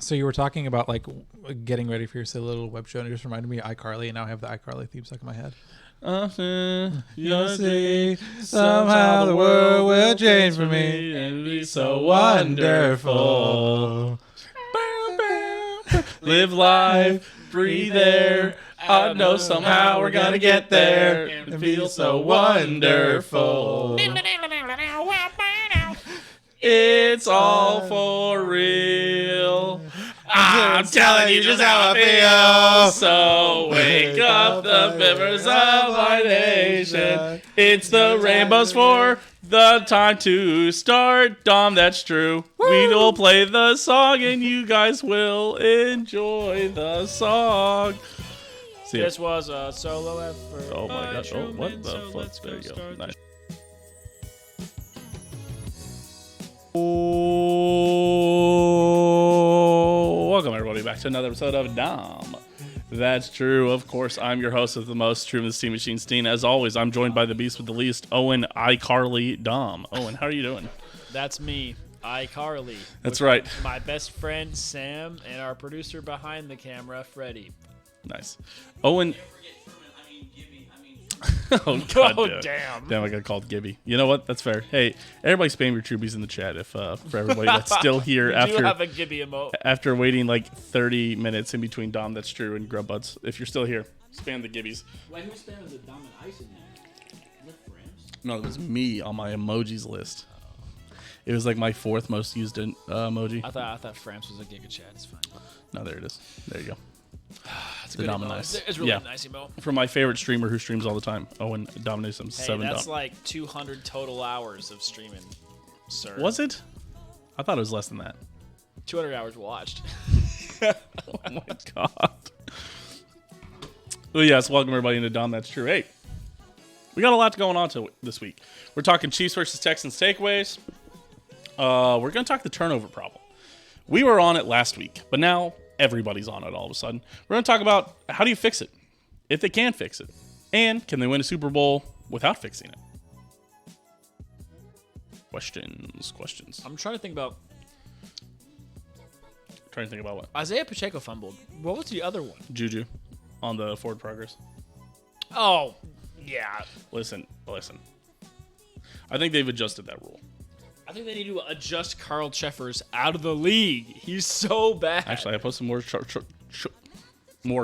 So you were talking about like getting ready for your silly little web show, and it just reminded me of iCarly, and now I have the iCarly theme stuck in my head. You'll see, somehow the world will change for me and be so wonderful. Live life, breathe air. I know somehow we're gonna get there and feel so wonderful. It's all for real. I'm telling you just how I feel. So wake up the members of my nation. It's the rainbows for the time to start. Dahm, that's true. Woo! We will play the song and you guys will enjoy the song. This was a solo effort. Oh my gosh. Oh, what the fuck? There you go. Nice. Welcome everybody back to another episode of Dahm. That's true. Of course, I'm your host of the most, Truman Steam Machine Steen. As always, I'm joined by the beast with the least, Owen, iCarly, Dahm. Owen, how are you doing? That's me, iCarly. That's right. My best friend Sam and our producer behind the camera, Freddie. Nice. Owen. Oh, God, oh damn! Damn, I got called Gibby. You know what? That's fair. Hey, everybody, spam your Trubies in the chat if for everybody that's still here you after do have a Gibby emote. After waiting like 30 minutes in between Dahm, that's true, and Grub Buds. If you're still here, spam the Gibbies. Wait, who spammed the Dahm and Ice in there? Is that Frames? No, it was me on my emojis list. It was like my fourth most used emoji. I thought Frams was a Giga Chat. It's fine. No, there it is. There you go. It's the a good Dahm and emote. Ice. It's really Yeah. nice emote. From my favorite streamer who streams all the time, Owen dominates him. Hey, 7 that's Dahm. like 200 total hours of streaming, sir. Was it? I thought it was less than that. 200 hours watched. Oh my God. Well, yes, welcome everybody into Dahm. That's true. Hey, we got a lot going on this week. We're talking Chiefs versus Texans takeaways. We're going to talk the turnover problem. We were on it last week, but now everybody's on it all of a sudden. We're going to talk about how do you fix it, if they can fix it, and can they win a Super Bowl without fixing it? Questions. I'm trying to think about what? Isaiah Pacheco fumbled. What was the other one? Juju on the forward progress. Oh, yeah. Listen. I think they've adjusted that rule. I think they need to adjust Carl Cheffers out of the league. He's so bad. Actually, I posted more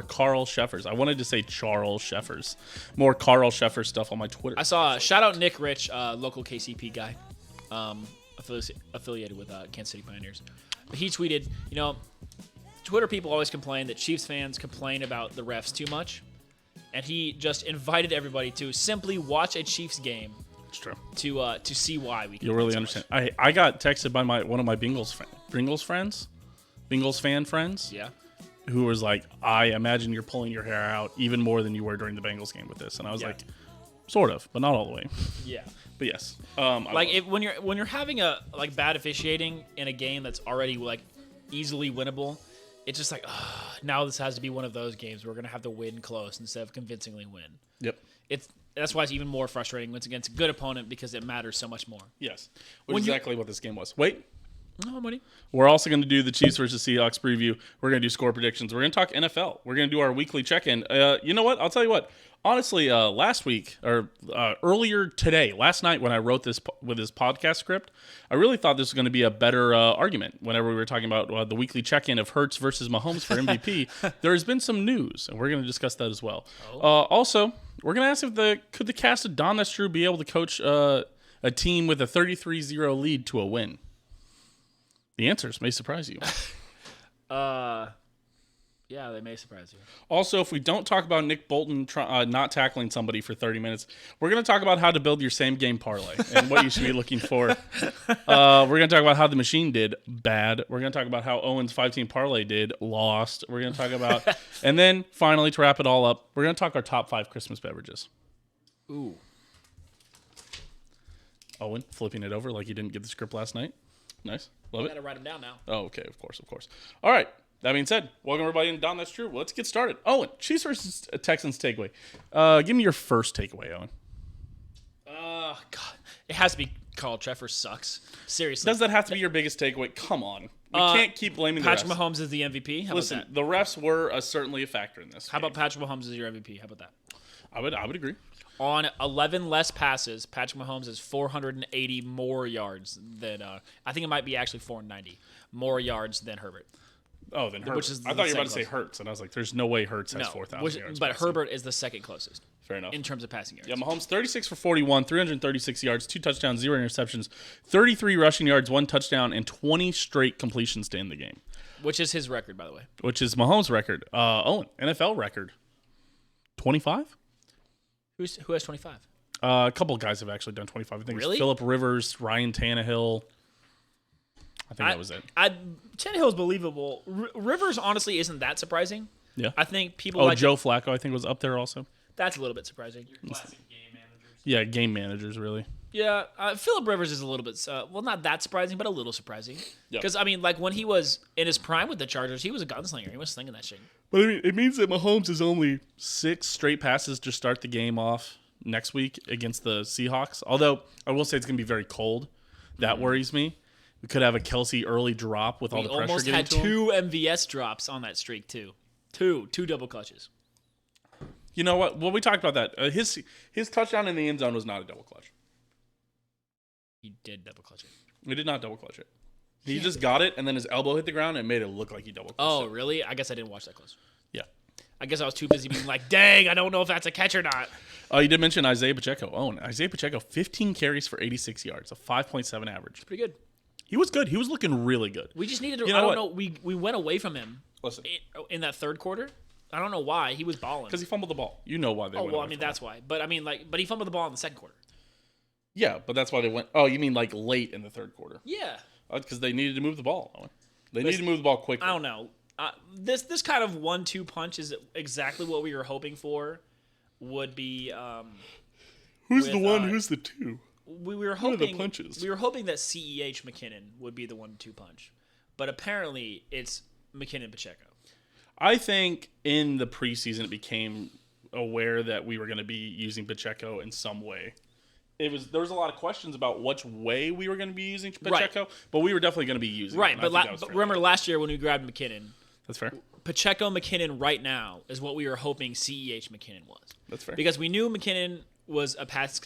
Carl Sheffers. I wanted to say Charles Sheffers. More Carl Sheffers stuff on my Twitter. I saw shout out Nick Rich, local KCP guy, affiliated with Kansas City Pioneers. But he tweeted, Twitter people always complain that Chiefs fans complain about the refs too much, and he just invited everybody to simply watch a Chiefs game. It's true. To see why we can. You'll really understand. I got texted by one of my Bengals fan friends. Yeah. Who was like, I imagine you're pulling your hair out even more than you were during the Bengals game with this, and I was like, sort of, but not all the way. Yeah. But yes. When you're having a bad officiating in a game that's already like easily winnable, it's just like now this has to be one of those games where we're gonna have to win close instead of convincingly win. Yep. That's why it's even more frustrating when it's against a good opponent because it matters so much more. Yes. Which is exactly what this game was. Wait. No, buddy. We're also going to do the Chiefs versus Seahawks preview. We're going to do score predictions. We're going to talk NFL. We're going to do our weekly check-in. You know what? I'll tell you what. Honestly, last week, or earlier today, last night when I wrote this with this podcast script, I really thought this was going to be a better argument whenever we were talking about the weekly check-in of Hurts versus Mahomes for MVP. There has been some news, and we're going to discuss that as well. Also, we're going to ask could the cast of Dahm That's True be able to coach a team with a 33-0 lead to a win? The answers may surprise you. Yeah, they may surprise you. Also, if we don't talk about Nick Bolton not tackling somebody for 30 minutes, we're going to talk about how to build your same-game parlay and what you should be looking for. We're going to talk about how the machine did bad. We're going to talk about how Owen's 5-team parlay did lost. We're going to talk about, and then finally, to wrap it all up, we're going to talk our top 5 Christmas beverages. Ooh. Owen, flipping it over like you didn't get the script last night. Nice. Love it. I got to write them down now. Oh, okay. Of course. All right. That being said, welcome everybody in Dahm That's True. Let's get started. Owen, Chiefs versus Texans takeaway. Give me your first takeaway, Owen. God. It has to be Carl Treffers sucks. Seriously. Does that have to be your biggest takeaway? Come on. We can't keep blaming the refs. Patrick Mahomes is the MVP. How Listen, about that? the refs were certainly a factor in this. How about Patrick Mahomes is your MVP? How about that? I would agree. On 11 less passes, Patrick Mahomes has 480 more yards than I think it might be actually 490 more yards than Herbert. Oh, then Herbert. Which is I thought you were the about to say second Hurts, and I was like, "There's no way Hurts has No, 4,000 yards." but passing. Herbert is the second closest Fair enough. in terms of passing yards. Yeah, Mahomes 36 for 41, 336 yards, 2 touchdowns, 0 interceptions, 33 rushing yards, 1 touchdown, and 20 straight completions to end the game, Which is his record, by the way. which is Mahomes' record. Owen, NFL record, 25. Who has 25? A couple of guys have actually done 25. I think Really? it's Phillip Rivers, Ryan Tannehill. I think that was it. Tannehill's believable. Rivers honestly isn't that surprising. Yeah. I think people Oh, like Joe Flacco, I think, was up there also. that's a little bit surprising. Classic game managers. Yeah, game managers, really. Yeah, Phillip Rivers is a little bit not that surprising, but a little surprising. Yep. Because I mean, like when he was in his prime with the Chargers, he was a gunslinger. He was slinging that shit. But I mean, it means that Mahomes is only 6 straight passes to start the game off next week against the Seahawks. Although I will say it's going to be very cold. That worries me. We could have a Kelsey early drop with all We the pressure almost getting had to him. 2 MVS drops on that streak too. Two double clutches. You know what? Well, we talked about that. His touchdown in the end zone was not a double clutch. He did double clutch it. He did not double clutch it. He just got it, and then his elbow hit the ground and made it look like he double clutched Oh, it. really? I guess I didn't watch that close. Yeah. I guess I was too busy being like, dang, I don't know if that's a catch or not. Oh, you did mention Isaiah Pacheco. Oh, and Isaiah Pacheco, 15 carries for 86 yards, a 5.7 average. Pretty good. He was good. He was looking really good. We just needed to, You know I don't what? know, we went away from him Listen, in that third quarter. I don't know why. He was balling. because he fumbled the ball. You know why they Oh, went well, I away mean, from that's him. why. But I mean, but he fumbled the ball in the second quarter. Yeah, but that's why they went. Oh, you mean like late in the third quarter? Yeah. Because they needed to move the ball. Owen. They needed to move the ball quickly. I don't know. This kind of 1-2 punch is exactly what we were hoping for. Would be Who's with, the one? uh, Who's the two? we were are the hoping punches? we were hoping that CEH McKinnon would be the 1-2 punch, but apparently it's McKinnon Pacheco. I think in the preseason it became aware that we were going to be using Pacheco in some way. There was a lot of questions about which way we were going to be using Pacheco, but we were definitely going to be using Right, him. I but, think that was but fair. remember last year when we grabbed McKinnon, That's fair. Pacheco McKinnon right now is what we were hoping CEH McKinnon was. That's fair. Because we knew McKinnon was a pass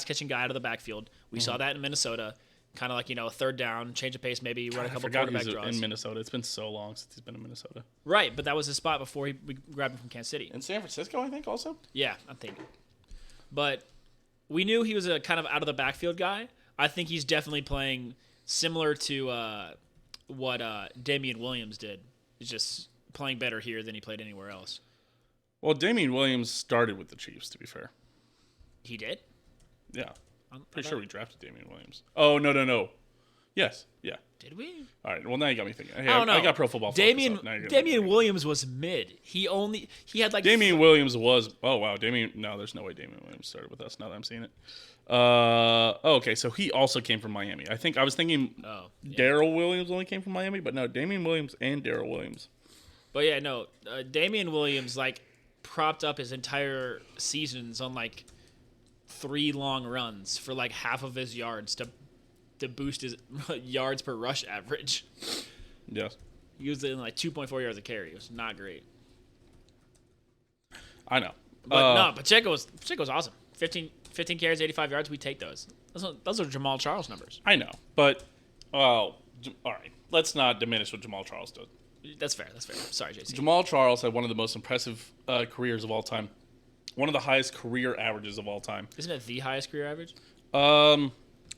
catching guy out of the backfield. We Mm-hmm. saw that in Minnesota, kind of like a third down, change of pace, maybe run a I couple forgot quarterback he's draws. in Minnesota. It's been so long since he's been in Minnesota. Right, but that was his spot before we grabbed him from Kansas City. In San Francisco, I think also. Yeah, I'm thinking. But we knew he was a kind of out of the backfield guy. I think he's definitely playing similar to what Damian Williams did. He's just playing better here than he played anywhere else. Well, Damian Williams started with the Chiefs, to be fair. He did? Yeah. I'm Pretty sure we drafted Damian Williams. Oh, no. Yes. Yeah. Did we? All right. Well, now you got me thinking. Hey, I don't know. I got Pro Football Focus Damian up. Now you're gonna Damian make me Williams was mid. He had like Damian Williams was. Oh wow, Damian. No, there's no way Damian Williams started with us. Now that I'm seeing it. Okay, so he also came from Miami. I was thinking Darrell Williams only came from Miami, but no, Damian Williams and Darrell Williams. But yeah, no, Damian Williams like propped up his entire seasons on like 3 long runs for like half of his yards to boost his yards per rush average. Yes, He was in like 2.4 yards a carry. It was not great. I know. But no, Pacheco's awesome. 15 carries, 85 yards. We take those. Those are Jamal Charles numbers. I know, but all right. Let's not diminish what Jamal Charles does. That's fair. Sorry, JC. Jamal Charles had one of the most impressive careers of all time. One of the highest career averages of all time. Isn't it the highest career average?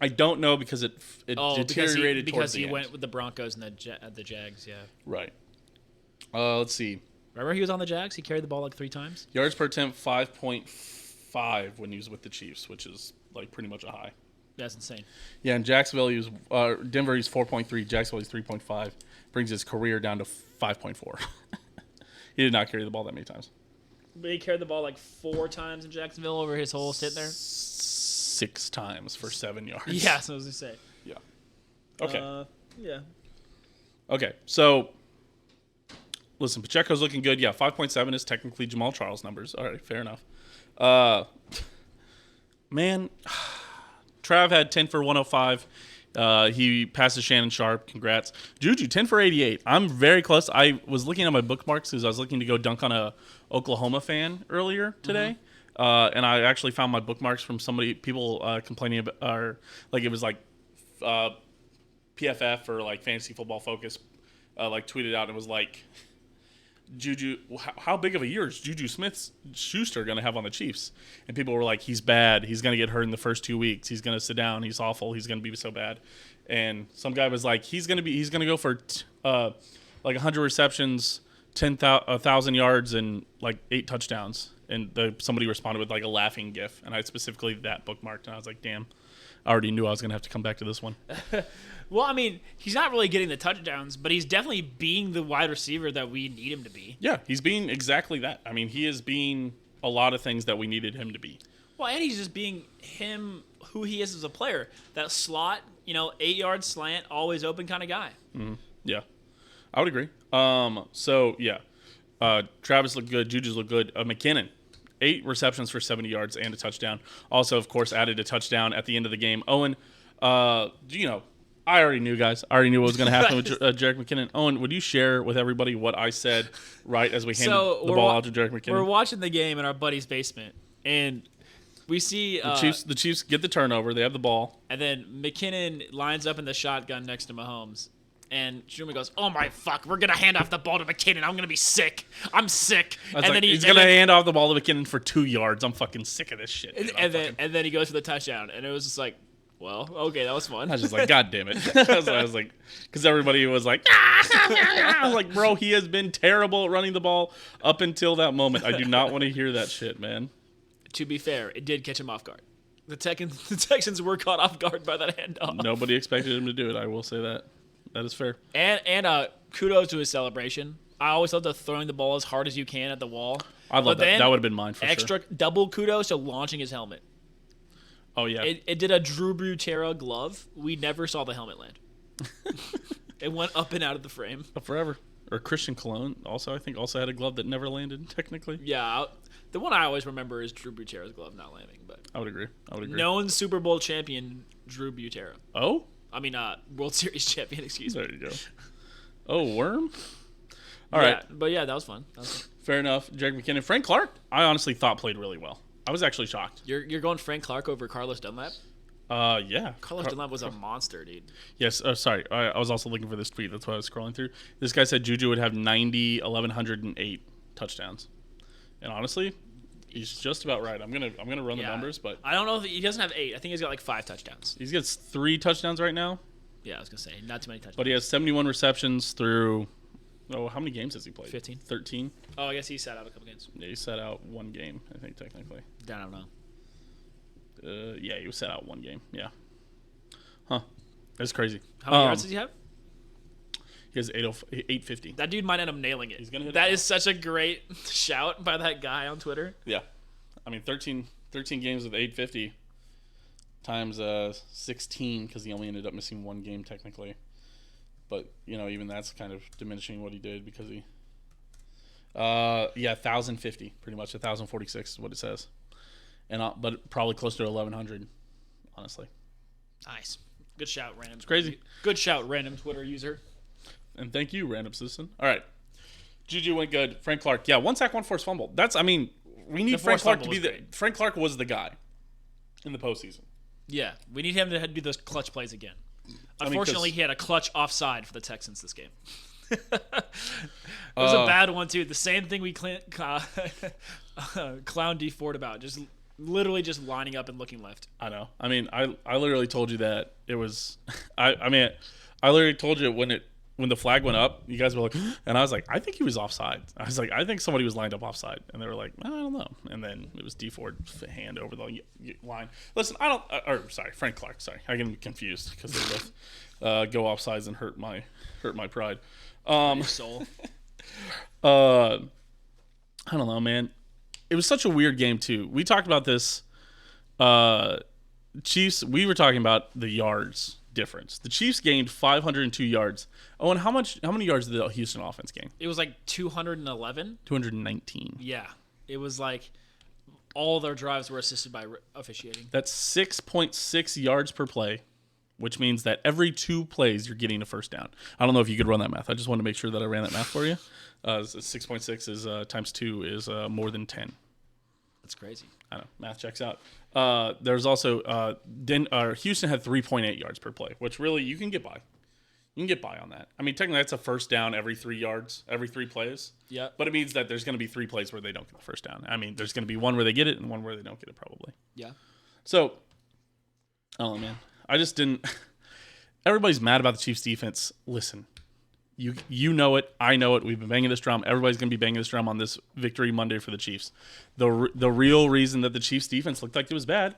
I don't know because it deteriorated because towards he the went end. with the Broncos and the Jags. Yeah. Right. Let's see. Remember he was on the Jags? He carried the ball like 3 times. Yards per attempt 5.5 when he was with the Chiefs, which is like pretty much a high. That's insane. Yeah, in Jacksonville he was Denver he's 4.3, Jacksonville he's 3.5. Brings his career down to 5.4. He did not carry the ball that many times. But he carried the ball like 4 times in Jacksonville over his whole stint there. 6 times for 7 yards. Yeah, so I was gonna say. Yeah. Okay. Yeah. Okay. So listen, Pacheco's looking good. Yeah, 5.7 is technically Jamal Charles numbers. All right, fair enough. Man, Trav had 10 for 105. He passes Shannon Sharp. Congrats. Juju, 10 for 88. I'm very close. I was looking at my bookmarks because I was looking to go dunk on a Oklahoma fan earlier today. And I actually found my bookmarks from people complaining about, or like it was like PFF or like Fantasy Football Focus like tweeted out and it was like, Juju, how big of a year is Juju Smith-Schuster going to have on the Chiefs? And people were like, he's bad. He's going to get hurt in the first 2 weeks. He's going to sit down. He's awful. He's going to be so bad. And some guy was like, he's going to go for like 100 receptions, 1,000 yards, and like 8 touchdowns. And somebody responded with like a laughing gif, and I specifically that bookmarked, and I was like, damn, I already knew I was going to have to come back to this one. Well, I mean, he's not really getting the touchdowns, but he's definitely being the wide receiver that we need him to be. Yeah, he's being exactly that. I mean, he is being a lot of things that we needed him to be. Well, and he's just being him, who he is as a player. That slot, 8-yard slant, always open kind of guy. Mm-hmm. Yeah, I would agree. So, yeah, Travis looked good. Juju's looked good. McKinnon, 8 receptions for 70 yards and a touchdown. Also, of course, added a touchdown at the end of the game. Owen, I already knew, guys. I already knew what was going to happen with Jerick McKinnon. Owen, would you share with everybody what I said right as we handed the ball out to Jerick McKinnon? We're watching the game in our buddy's basement, and we see the Chiefs get the turnover. They have the ball. And then McKinnon lines up in the shotgun next to Mahomes. And Truman goes, "Oh my fuck, we're gonna hand off the ball to McKinnon. I'm gonna be sick. I'm sick." Then he's gonna hand off the ball to McKinnon for 2 yards. I'm fucking sick of this shit. And then he goes for the touchdown, and it was just like, well, okay, that was fun. I was just like, God damn it. I was like, because everybody was like, I was like, bro, he has been terrible at running the ball up until that moment. I do not want to hear that shit, man. To be fair, it did catch him off guard. The Texans were caught off guard by that handoff. Nobody expected him to do it. I will say that. That is fair. And kudos to his celebration. I always love the throwing the ball as hard as you can at the wall. I love that. That would have been mine for sure. Double kudos to launching his helmet. Oh, yeah. It did a Drew Butera glove. We never saw the helmet land. It went up and out of the frame. Forever. Or Christian Cologne also had a glove that never landed, technically. Yeah. The one I always remember is Drew Butera's glove not landing. But I would agree. Known Super Bowl champion Drew Butera. Oh? I mean, World Series champion, excuse me. There you go. Oh, worm? All right. right. But yeah, that was fun. Fair enough. Jerick McKinnon. Frank Clark, I honestly thought played really well. I was actually shocked. You're going Frank Clark over Carlos Dunlap? Yeah. Carlos Dunlap was a monster, dude. Yes. Sorry. I was also looking for this tweet. That's why I was scrolling through. This guy said Juju would have 1,108 touchdowns. And honestly, he's just about right. I'm gonna run the numbers, but I don't know if he doesn't have 8. I think he's got like 5 touchdowns. He gets 3 touchdowns right now. Yeah, I was gonna say not too many touchdowns. But he has 71 receptions through. Oh, how many games has he played? 15. 13. Oh, I guess he sat out a couple games. Yeah, he sat out 1 game, I think, technically. I don't know. Yeah, he was sat out 1 game. Yeah. Huh. That's crazy. How many yards does he have? He has 850. That dude might end up nailing it. He's gonna hit that. Is such a great shout by that guy on Twitter. Yeah. I mean, 13 games with 850 times 16 because he only ended up missing 1 game technically. But, even that's kind of diminishing what he did because he... 1,050, pretty much. 1,046 is what it says. But probably close to 1,100, honestly. Nice. Good shout, random. It's crazy. Good shout, random Twitter user. And thank you, random citizen. All right. Juju went good. Frank Clark. Yeah, 1 sack, 1 forced fumble. We need Frank Clark to be Frank Clark was the guy in the postseason. Yeah, we need him to do those clutch plays again. Unfortunately, he had a clutch offside for the Texans this game. It was a bad one, too. The same thing we clown D Ford about. Just literally just lining up and looking left. I know. I mean, I literally told you that it was I literally told you when the flag went up, you guys were like, and I was like, I think he was offside. I was like, I think somebody was lined up offside. And they were like, I don't know. And then it was D Ford's hand over the line. Listen, Frank Clark. Sorry. I get confused because they both go offsides and hurt my pride. Soul. I don't know, man. It was such a weird game, too. We talked about this. Chiefs, we were talking about the yards difference. The Chiefs gained 502 yards. Oh, and how many yards did the Houston offense gain? It was like 211. 219. Yeah. It was like all their drives were assisted by officiating. That's 6.6 yards per play which means that every 2 plays you're getting a first down. I don't know if you could run that math. I just want to make sure that I ran that math for you. 6.6 is times 2 is more than 10. That's crazy. I know, math checks out. There's also Houston had 3.8 yards per play, which really you can get by. You can get by on that. I mean, technically that's a first down every 3 yards, every 3 plays. Yeah. But it means that there's going to be 3 plays where they don't get the first down. I mean, there's going to be one where they get it and one where they don't get it probably. Yeah. So, oh man, I just didn't. Everybody's mad about the Chiefs defense. Listen, you know it. I know it. We've been banging this drum. Everybody's going to be banging this drum on this victory Monday for the Chiefs. The real reason that the Chiefs defense looked like it was bad,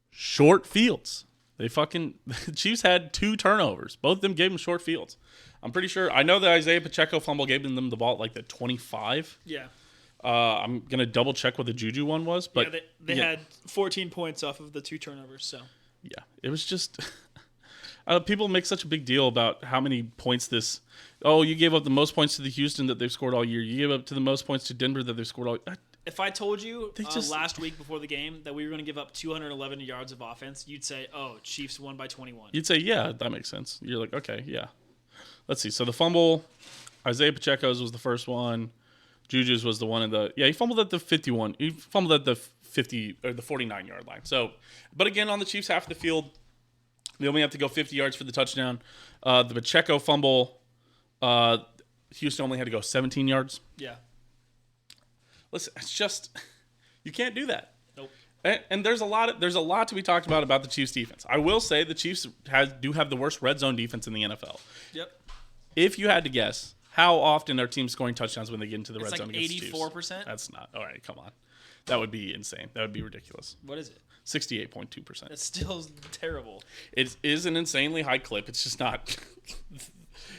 short fields. The Chiefs had 2 turnovers. Both of them gave them short fields. I'm pretty sure. I know that Isaiah Pacheco fumble gave them the ball at like the 25. Yeah. I'm going to double check what the Juju one was. But yeah, they had 14 points off of the 2 turnovers. So yeah, it was just people make such a big deal about how many points this. Oh, you gave up the most points to the Houston that they've scored all year. You gave up to the most points to Denver that they've scored all year. If I told you last week before the game that we were going to give up 211 yards of offense, you'd say, oh, Chiefs won by 21. You'd say, yeah, that makes sense. You're like, okay, yeah. Let's see. So the fumble, Isaiah Pacheco's was the first one. Juju's was the one in the, he fumbled at the 51. He fumbled at the 50 or the 49-yard line. So, but again, on the Chiefs half of the field, they only have to go 50 yards for the touchdown. The Pacheco fumble, Houston only had to go 17 yards. Yeah. Listen, it's just you can't do that. Nope. And there's a lot to be talked about the Chiefs defense. I will say the Chiefs do have the worst red zone defense in the NFL. Yep. If you had to guess, how often are teams scoring touchdowns when they get into the red like zone against the Chiefs? 84%. That's not. All right, come on. That would be insane. That would be ridiculous. What is it? 68.2%. That's still terrible. It is an insanely high clip. It's just not.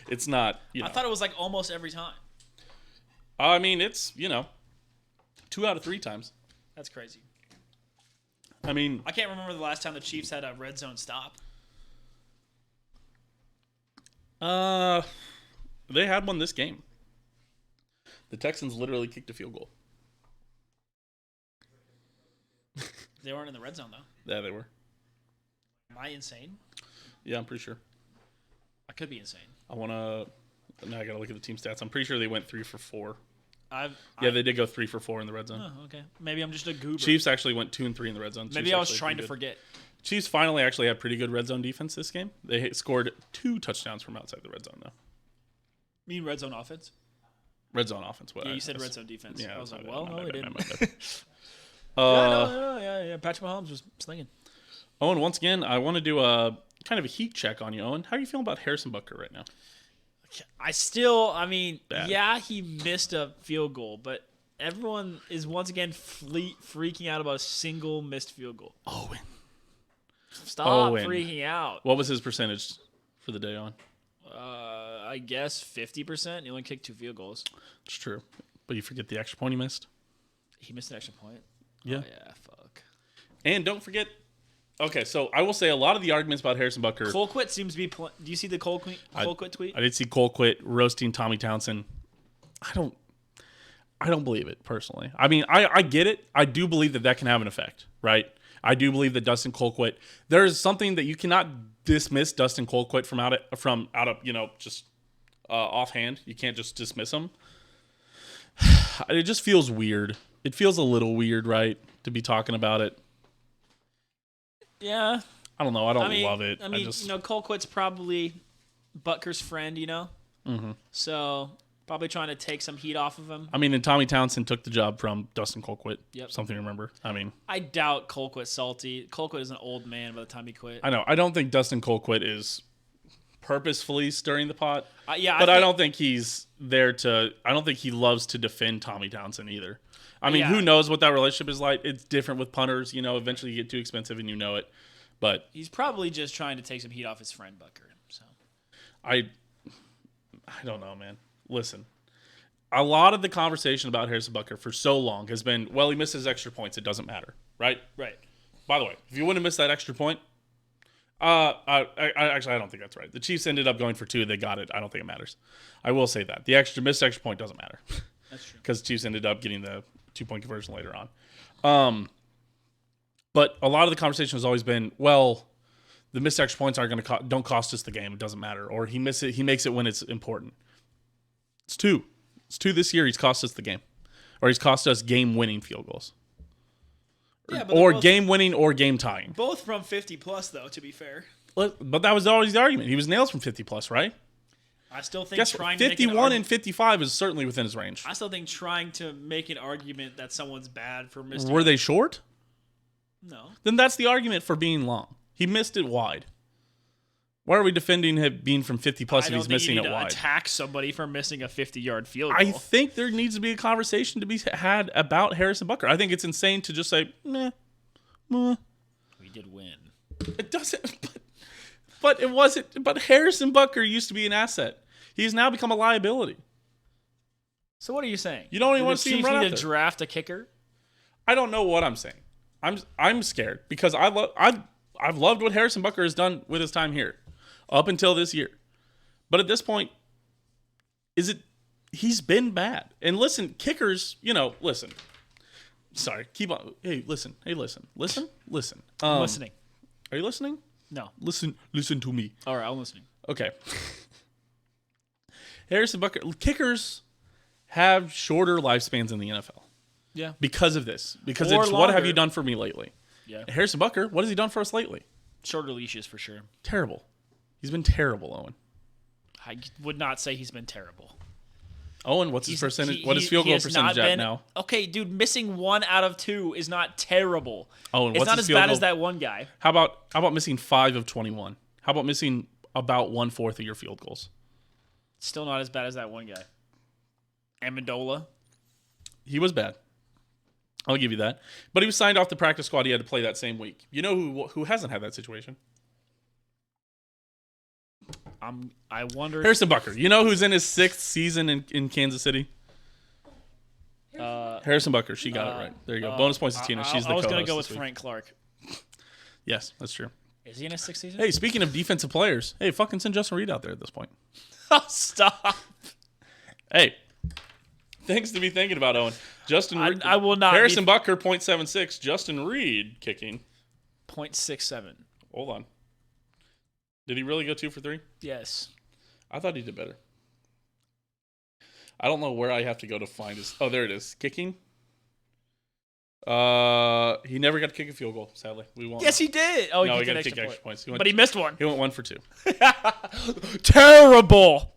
It's not. I thought it was like almost every time. I mean, it's 2 out of 3 times. That's crazy. I mean, I can't remember the last time the Chiefs had a red zone stop. they had one this game. The Texans literally kicked a field goal. They weren't in the red zone though. Yeah, they were. Am I insane? Yeah, I'm pretty sure. I could be insane. Now I gotta look at the team stats. I'm pretty sure they went 3 for 4. They They did go 3 for 4 in the red zone. Oh, okay. Maybe I'm just a goober. Chiefs actually went 2 and 3 in the red zone. Maybe I was trying to forget. Chiefs finally actually had pretty good red zone defense this game. They scored 2 touchdowns from outside the red zone, though. You mean red zone offense? Red zone offense. Yeah, you said red zone defense. Yeah, I was like, no, we didn't. Yeah. Patrick Mahomes was slinging. Owen, once again, I want to do a kind of a heat check on you, Owen. How are you feeling about Harrison Butker right now? Bad. Yeah, he missed a field goal, but everyone is once again freaking out about a single missed field goal. Owen. Stop freaking out. What was his percentage for the day on? I guess 50%. He only kicked 2 field goals. It's true. But you forget the extra point he missed? He missed an extra point? Yeah. Oh, yeah, fuck. And don't forget... Okay, so I will say a lot of the arguments about Harrison Butker... Colquitt seems to be... Do you see the Colquitt tweet? I did see Colquitt roasting Tommy Townsend. I don't believe it, personally. I mean, I get it. I do believe that can have an effect, right? I do believe that Dustin Colquitt... There is something that you cannot dismiss Dustin Colquitt from out of just offhand. You can't just dismiss him. It just feels weird. It feels a little weird, right, to be talking about it. Yeah. I don't know. I don't love it. I mean, Colquitt's probably Butker's friend, Mm-hmm. So probably trying to take some heat off of him. I mean, and Tommy Townsend took the job from Dustin Colquitt. Yep. Something to remember. I mean, I doubt Colquitt's salty. Colquitt is an old man by the time he quit. I know. I don't think Dustin Colquitt is purposefully stirring the pot. I don't think he's there to. I don't think he loves to defend Tommy Townsend either. I mean, who knows what that relationship is like? It's different with punters. Eventually you get too expensive and you know it. But he's probably just trying to take some heat off his friend Butker. So I don't know, man. Listen, a lot of the conversation about Harrison Butker for so long has been, well, he missed his extra points. It doesn't matter, right? Right. By the way, if you wouldn't have missed that extra point, I don't think that's right. The Chiefs ended up going for 2. They got it. I don't think it matters. I will say that. The missed extra point doesn't matter. That's true. Because Chiefs ended up getting the 2-point conversion later on. But a lot of the conversation has always been, well, the missed extra points aren't going to don't cost us the game. It doesn't matter. Or he makes it when it's important. It's 2. It's 2 this year. He's cost us the game, or he's cost us game-winning field goals. Yeah, or game-winning or game-tying. Both from 50+ though. To be fair, but that was always the argument. He was nails from 50+, right? I still think Guess trying what? to 51 and 55 is certainly within his range. I still think trying to make an argument that someone's bad for missing. Were they short? No. Then that's the argument for being long. He missed it wide. Why are we defending him being from 50+ if he's missing it wide? Attack somebody for missing a 50-yard field goal. I think there needs to be a conversation to be had about Harrison Butker. I think it's insane to just say, meh. We did win. It doesn't. But it wasn't. But Harrison Butker used to be an asset. He's now become a liability. So what are you saying? You don't even want to see him run out need there. to draft a kicker? I don't know what I'm saying. I'm scared because I've loved what Harrison Butker has done with his time here up until this year. But at this point, he's been bad. And listen, kickers, listen. Sorry, keep on. Hey, listen. Listen. I'm listening. Are you listening? No. Listen to me. All right, I'm listening. Okay. Harrison Butker, kickers have shorter lifespans in the NFL. Yeah. Because of this. Because Or it's what have longer. you done for me lately? Yeah. Harrison Butker, what has he done for us lately? Shorter leashes for sure. Terrible. He's been terrible, Owen. I would not say he's been terrible. Owen, what's his percentage? What is field goal percentage at now? Okay, dude, missing 1 out of 2 is not terrible. Owen, it's what's not his as field bad goal? as that one guy. How about missing 5 of 21? How about missing about 1/4 of your field goals? Still not as bad as that one guy. Amendola. He was bad. I'll give you that. But he was signed off the practice squad. He had to play that same week. You know who hasn't had that situation? I wonder. Harrison Butker. You know who's in his 6th season in Kansas City? Harrison Butker. She got it right. There you go. Bonus points to Tina. She's the I was co-host going to go this with week. Frank Clark. Yes, that's true. Is he in his 6th season? Hey, speaking of defensive players, hey, fucking send Justin Reed out there at this point. Oh, stop. Hey, things to be thinking about, Owen. Justin Reed. I will not. Harrison Butker, 0.76. Justin Reed kicking. 0.67. Hold on. Did he really go 2 for 3? Yes. I thought he did better. I don't know where I have to go to find his. Oh, there it is. Kicking. He never got to kick a field goal. Sadly, we won't. Yes, he did. Oh, No, he he got did to kick extra extra point. points. But he missed one. He went 1 for 2. Terrible.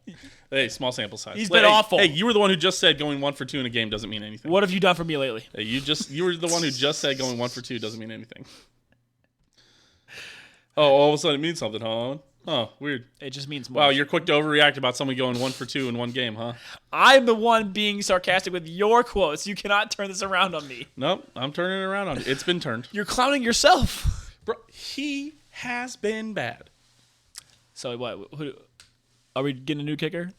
Hey, small sample size. He's been Hey, awful. Hey, you were the one who just said going 1 for 2 in a game doesn't mean anything. What have you done for me lately? Hey, you were the one who just said going 1 for 2 doesn't mean anything. Oh, all of a sudden it means something, huh? Owen? Oh, weird. It just means more. Wow, you're quick to overreact about someone going 1 for 2 in one game, huh? I'm the one being sarcastic with your quotes. You cannot turn this around on me. Nope, I'm turning it around on you. It's been turned. You're clowning yourself. Bro, he has been bad. So what? Are we getting a new kicker?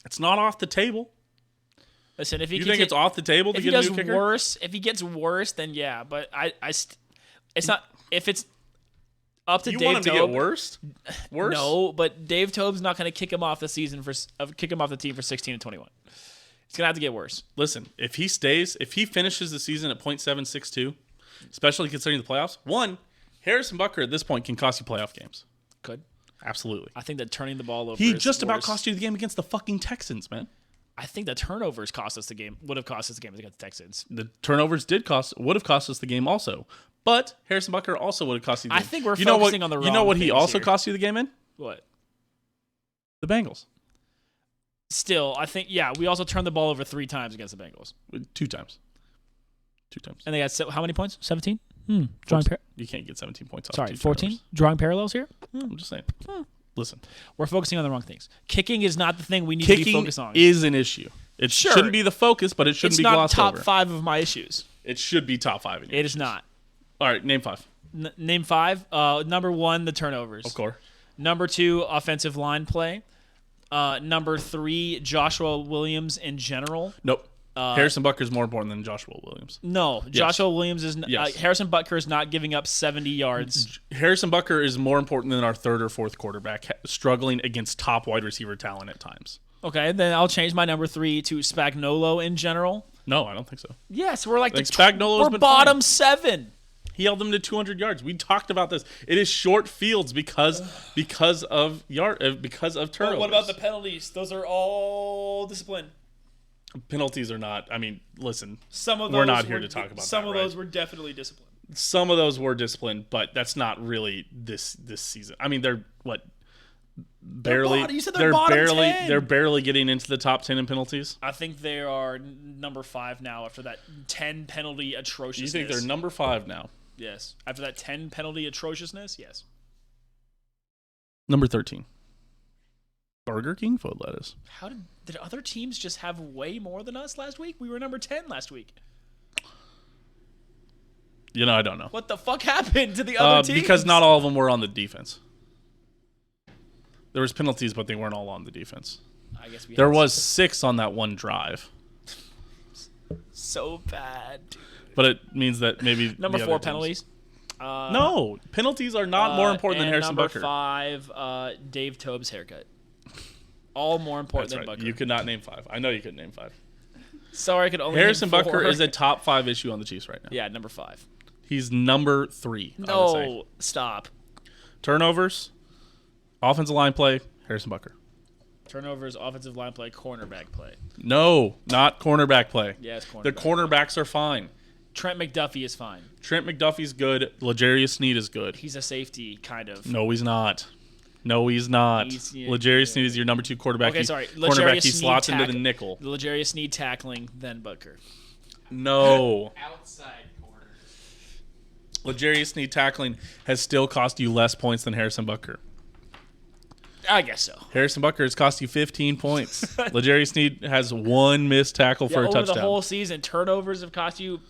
It's not off the table. Listen, if he You think it's off the table to if he get a does new kicker? worse, if he gets worse, then yeah. But it's not. If it's up to You Dave want him to Tobe, get worse? Worse? No, but Dave Tobe's not going to kick him off the season kick him off the team for 16 and 21. It's going to have to get worse. Listen, if he finishes the season at .762, especially considering the playoffs, Harrison Butker at this point can cost you playoff games. Could. Absolutely. I think that turning the ball over He is just about worse. cost you the game against the fucking Texans, man. I think the turnovers would have cost us the game against the Texans. The turnovers would have cost us the game also. But Harrison Butker also would have cost you the game. I think we're you know focusing what, on the You know wrong what he things also here. cost you the game in? What? The Bengals. Still, I think, yeah, we also turned the ball over 3 times against the Bengals. 2 times. 2 times. And they got how many points? 17? Drawing You can't get 17 points off. Sorry, 2 14? turnovers. Drawing parallels here? I'm just saying. Listen. We're focusing on the wrong things. Kicking is not the thing we need to be Kicking focused on. is an issue. It Sure. shouldn't be the focus, but it shouldn't It's be not glossed top over. 5 of my issues. It should be top 5. It is not. All right, name 5. Name 5. Number 1, the turnovers. Of course. Number 2, offensive line play. Number 3, Joshua Williams in general. Nope. Harrison Butker is more important than Joshua Williams. No, Joshua Williams is. Yes. Harrison Butker is not giving up 70 yards. Harrison Butker is more important than our 3rd or 4th quarterback, struggling against top wide receiver talent at times. Okay, then I'll change my number 3 to Spagnuolo in general. No, I don't think so. Yes, we're like Spagnolo's we're been bottom fine. 7. He held them to 200 yards. We talked about this. It is short fields because of turnovers. But what about the penalties? Those are all discipline. Penalties are not. I mean, listen. Some of those we're not here to talk about some that, of right? those were definitely disciplined. Some of those were disciplined, but that's not really this season. I mean, they're what? Barely. You said they're bottom 10. They're barely getting into the top 10 in penalties. I think they are number 5 now after that 10 penalty atrociousness. You think they're number 5 now? Yes. After that 10 penalty atrociousness, yes. Number 13. Burger King foot lettuce. How did other teams just have way more than us last week? We were number 10 last week. I don't know. What the fuck happened to the other teams? Because not all of them were on the defense. There was penalties, but they weren't all on the defense. I guess there was 6 on that one drive. So bad. But it means that maybe number the 4 other penalties. teams. No, penalties are not more important than Harrison number Butker. Number 5, Dave Tobe's haircut. All more important That's than right. Butker. You could not name 5. I know you couldn't name 5. Sorry, I could only Harrison name 4. Butker is a top 5 issue on the Chiefs right now. Yeah, number 5. He's number 3. I would say. No, stop. Turnovers, offensive line play, Harrison Butker. Turnovers, offensive line play, cornerback play. No, not cornerback play. Yes, cornerback. The cornerbacks are fine. Trent McDuffie is fine. Trent McDuffie's good. L'Jarius Sneed is good. He's a safety, kind of. No, he's not. L'Jarius Sneed is your number 2 quarterback. Okay, sorry. Cornerback, he slots into the nickel. L'Jarius Sneed tackling, then Butker. No. Outside corner. L'Jarius Sneed tackling has still cost you less points than Harrison Butker. I guess so. Harrison Butker has cost you 15 points. L'Jarius Sneed has 1 missed tackle for a over touchdown. the whole season, turnovers have cost you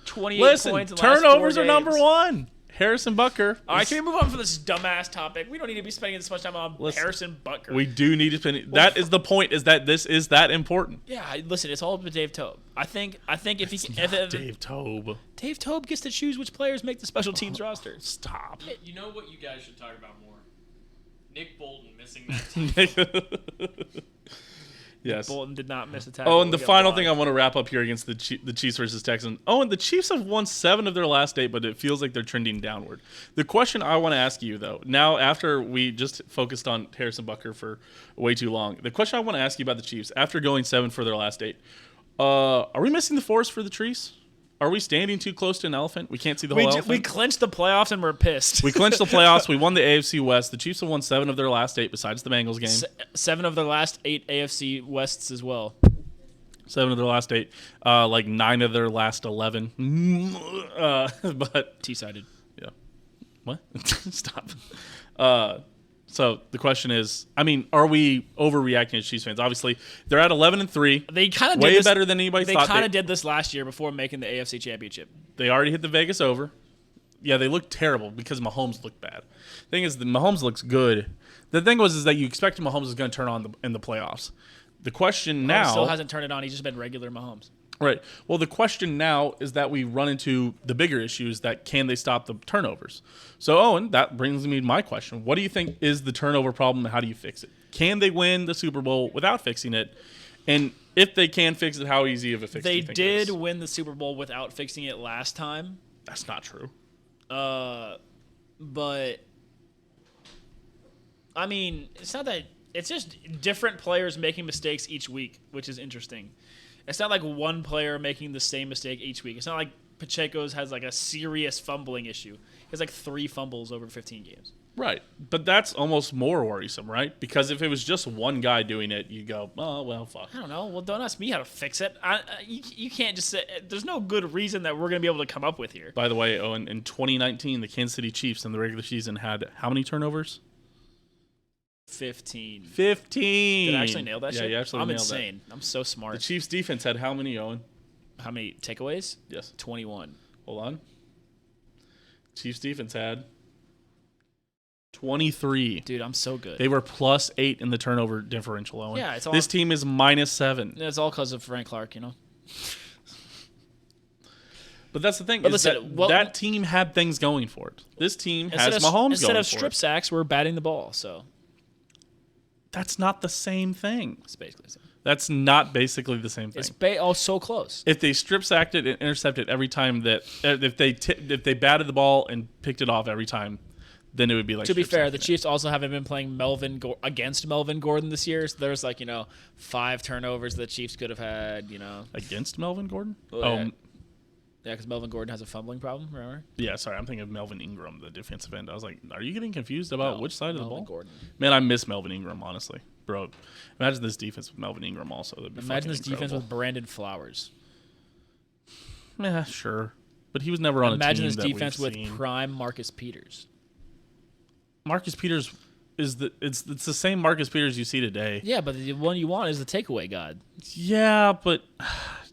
28 points in the last 4 turnovers are games. number 1. Harrison Butker. All right, can we move on from this dumbass topic? We don't need to be spending this much time on Harrison Butker. We do need to spend. That is the point. Is that this is that important? Yeah, listen, it's all up to Dave Tobe. I think if he Dave Tobe. Dave Tobe gets to choose which players make the special teams roster. Stop. You know what you guys should talk about more? Nick Bolton missing that team. Yes. Bolton did not miss a tackle. Oh, and the final thing I want to wrap up here against the Chiefs versus Texans. Oh, and the Chiefs have won 7 of their last 8, but it feels like they're trending downward. The question I want to ask you, though, now after we just focused on Harrison Butker for way too long, the question I want to ask you about the Chiefs, after going 7 for their last 8, are we missing the forest for the trees? Are we standing too close to an elephant? We can't see the whole elephant? We clinched the playoffs and we're pissed. We clinched the playoffs. We won the AFC West. The Chiefs have won 7 of their last 8 besides the Bengals game. 7 of their last 8 AFC Wests as well. 7 of their last 8. Like 9 of their last 11. But T-sided. yeah. What? Stop. So the question is, I mean, are we overreacting as Chiefs fans? Obviously, they're at 11-3. They kind of way did this, better than anybody thought. They kind of did this last year before making the AFC Championship. They already hit the Vegas over. Yeah, they looked terrible because Mahomes looked bad. Thing is, the Mahomes looks good. The thing is that you expected Mahomes was going to turn on in the playoffs. The question now still hasn't turned it on. He's just been regular Mahomes. Right. Well, the question now is that we run into the bigger issues that can they stop the turnovers? So, Owen, that brings me to my question. What do you think is the turnover problem and how do you fix it? Can they win the Super Bowl without fixing it? And if they can fix it, how easy of a fix do you think it is? They did win the Super Bowl without fixing it last time. That's not true. But, I mean, it's not that – it's just different players making mistakes each week, which is interesting. It's not like one player making the same mistake each week. It's not like Pacheco's has like a serious fumbling issue. He has like 3 fumbles over 15 games. Right. But that's almost more worrisome, right? Because if it was just one guy doing it, you go, oh, well, fuck. I don't know. Well, don't ask me how to fix it. You can't just say – there's no good reason that we're going to be able to come up with here. By the way, Owen, in 2019, the Kansas City Chiefs in the regular season had how many turnovers? 15. 15. Did I actually nail that shit? Yeah, you actually I'm nailed insane. I'm so smart. The Chiefs defense had how many, Owen? How many takeaways? Yes. 21. Hold on. Chiefs defense had 23. Dude, I'm so good. They were +8 in the turnover differential, Owen. Yeah, it's all. This team is -7. It's all because of Frank Clark, you know. But that's the thing. But Is listen, that team had things going for it. This team has Mahomes going instead of for strip it. sacks, we're batting the ball. So That's not the same thing. it's basically the same. That's not basically the same thing. It's so close. If they strip sacked it and intercepted every time that if they batted the ball and picked it off every time, then it would be like. To be fair, the Chiefs also haven't been playing against Melvin Gordon this year. So there's 5 turnovers the Chiefs could have had. Against Melvin Gordon. Yeah, because Melvin Gordon has a fumbling problem. Remember? Yeah, sorry, I'm thinking of Melvin Ingram, the defensive end. I was like, are you getting confused about which side of the ball? Gordon. Man, I miss Melvin Ingram, honestly, bro. Imagine this defense with Melvin Ingram also. Imagine this defense with Brandon Flowers. Yeah, sure, but he was never on a team. Imagine this defense with prime Marcus Peters. Marcus Peters is it's the same Marcus Peters you see today. Yeah, but the one you want is the takeaway god. Yeah, but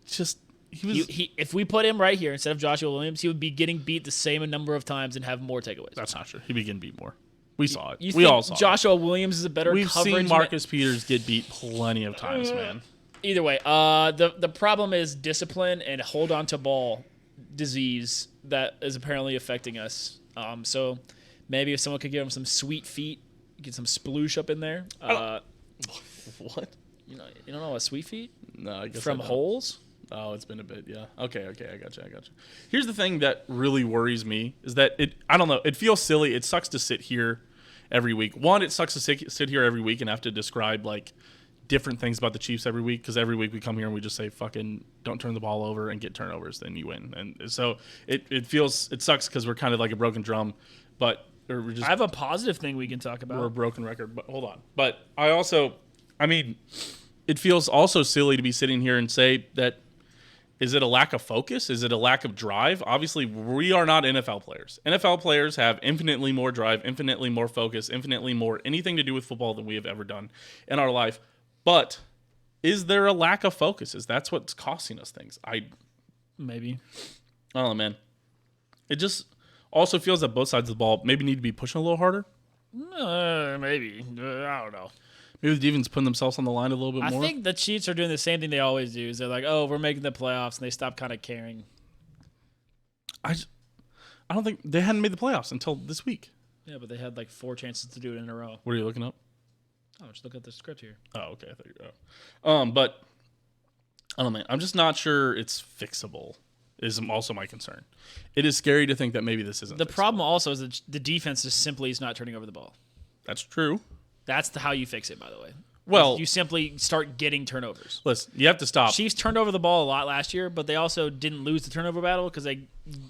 just. He if we put him right here instead of Joshua Williams, he would be getting beat the same number of times and have more takeaways. That's not true. He'd be getting beat more. We saw it. We all saw Joshua Williams is a better We've coverage. seen Marcus Peters get beat plenty of times, man. Either way, the problem is discipline and hold on to ball disease that is apparently affecting us. So maybe if someone could give him some sweet feet, get some sploosh up in there. What? You don't know what sweet feet? No, I guess from holes. Oh, it's been a bit, yeah. Okay, I got you. Here's the thing that really worries me is that I don't know, it feels silly. It sucks to sit here every week. One, it sucks to sit here every week and have to describe different things about the Chiefs every week because every week we come here and we just say fucking don't turn the ball over and get turnovers, then you win. And so it sucks because we're kind of like a broken drum, but we're just. I have a positive thing we can talk about. We're a broken record, but hold on. But it feels also silly to be sitting here and say that. Is it a lack of focus? Is it a lack of drive? Obviously, we are not NFL players. NFL players have infinitely more drive, infinitely more focus, infinitely more anything to do with football than we have ever done in our life. But is there a lack of focus? Is that's what's costing us things? Maybe. I don't know, man. It just also feels that both sides of the ball maybe need to be pushing a little harder. Maybe. I don't know. Maybe the defense putting themselves on the line a little bit more. I think the Chiefs are doing the same thing they always do. Is they're like, oh, we're making the playoffs, and they stop kind of caring. I don't think they hadn't made the playoffs until this week. Yeah, but they had 4 chances to do it in a row. What are you looking up? Oh, just look at the script here. Oh, okay. I thought you were. But I don't know, man. I'm just not sure it's fixable. Is also my concern. It is scary to think that maybe this isn't. The fixable. problem also is that the defense just simply is not turning over the ball. That's true. That's how you fix it, by the way. Well, you simply start getting turnovers. Listen, you have to stop. Chiefs turned over the ball a lot last year, but they also didn't lose the turnover battle because they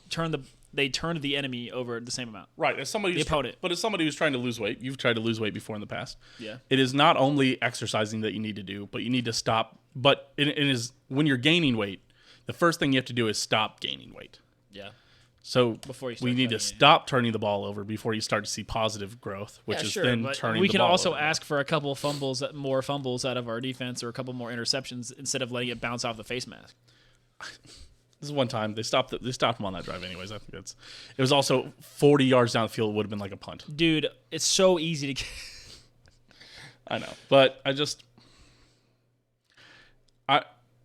turned the enemy over the same amount. Right, as somebody the opponent. But as somebody who's trying to lose weight, you've tried to lose weight before in the past. Yeah. It is not only exercising that you need to do, but you need to stop. But it is when you're gaining weight, the first thing you have to do is stop gaining weight. Yeah. So we need to stop turning the ball over before you start to see positive growth, which is then turning the ball over. We can also ask for a couple of more fumbles out of our defense or a couple more interceptions instead of letting it bounce off the face mask. This is one time they stopped him on that drive anyways. I think it was also 40 yards down the field. It would have been like a punt. Dude, it's so easy to get. I know, but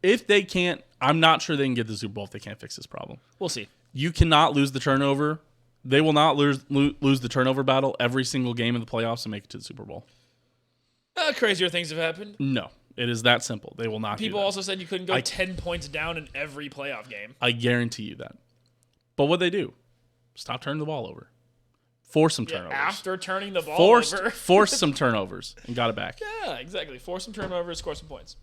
if they can't, I'm not sure they can get the Super Bowl if they can't fix this problem. We'll see. You cannot lose the turnover. They will not lose the turnover battle every single game in the playoffs and make it to the Super Bowl. Crazier things have happened. No, it is that simple. They will not. People also said you couldn't go 10 points down in every playoff game. I guarantee you that. But what they do? Stop turning the ball over. Force some turnovers. After turning the ball over. Force some turnovers and got it back. Yeah, exactly. Force some turnovers, score some points.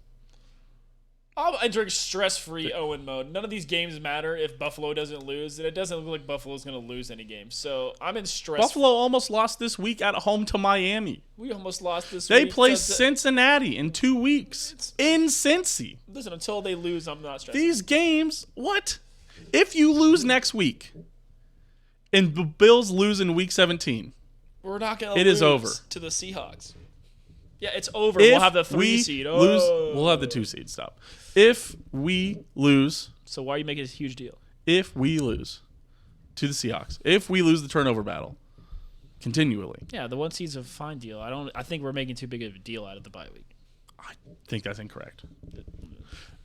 I'm entering stress-free Owen mode. None of these games matter if Buffalo doesn't lose, and it doesn't look like Buffalo's going to lose any games. So I'm in stress. Buffalo almost lost this week at home to Miami. We almost lost this week. They play Cincinnati in 2 weeks. In Cincy. Listen, until they lose, I'm not stressed. These games, what? If you lose next week and the Bills lose in week 17, we're not going to lose. It is over. To the Seahawks. Yeah, it's over. We'll have the 3 seed. We'll have the 2 seed. Stop. If we lose. So why are you making this a huge deal? If we lose to the Seahawks. If we lose the turnover battle continually. Yeah, the 1 seed's a fine deal. I think we're making too big of a deal out of the bye week. I think that's incorrect.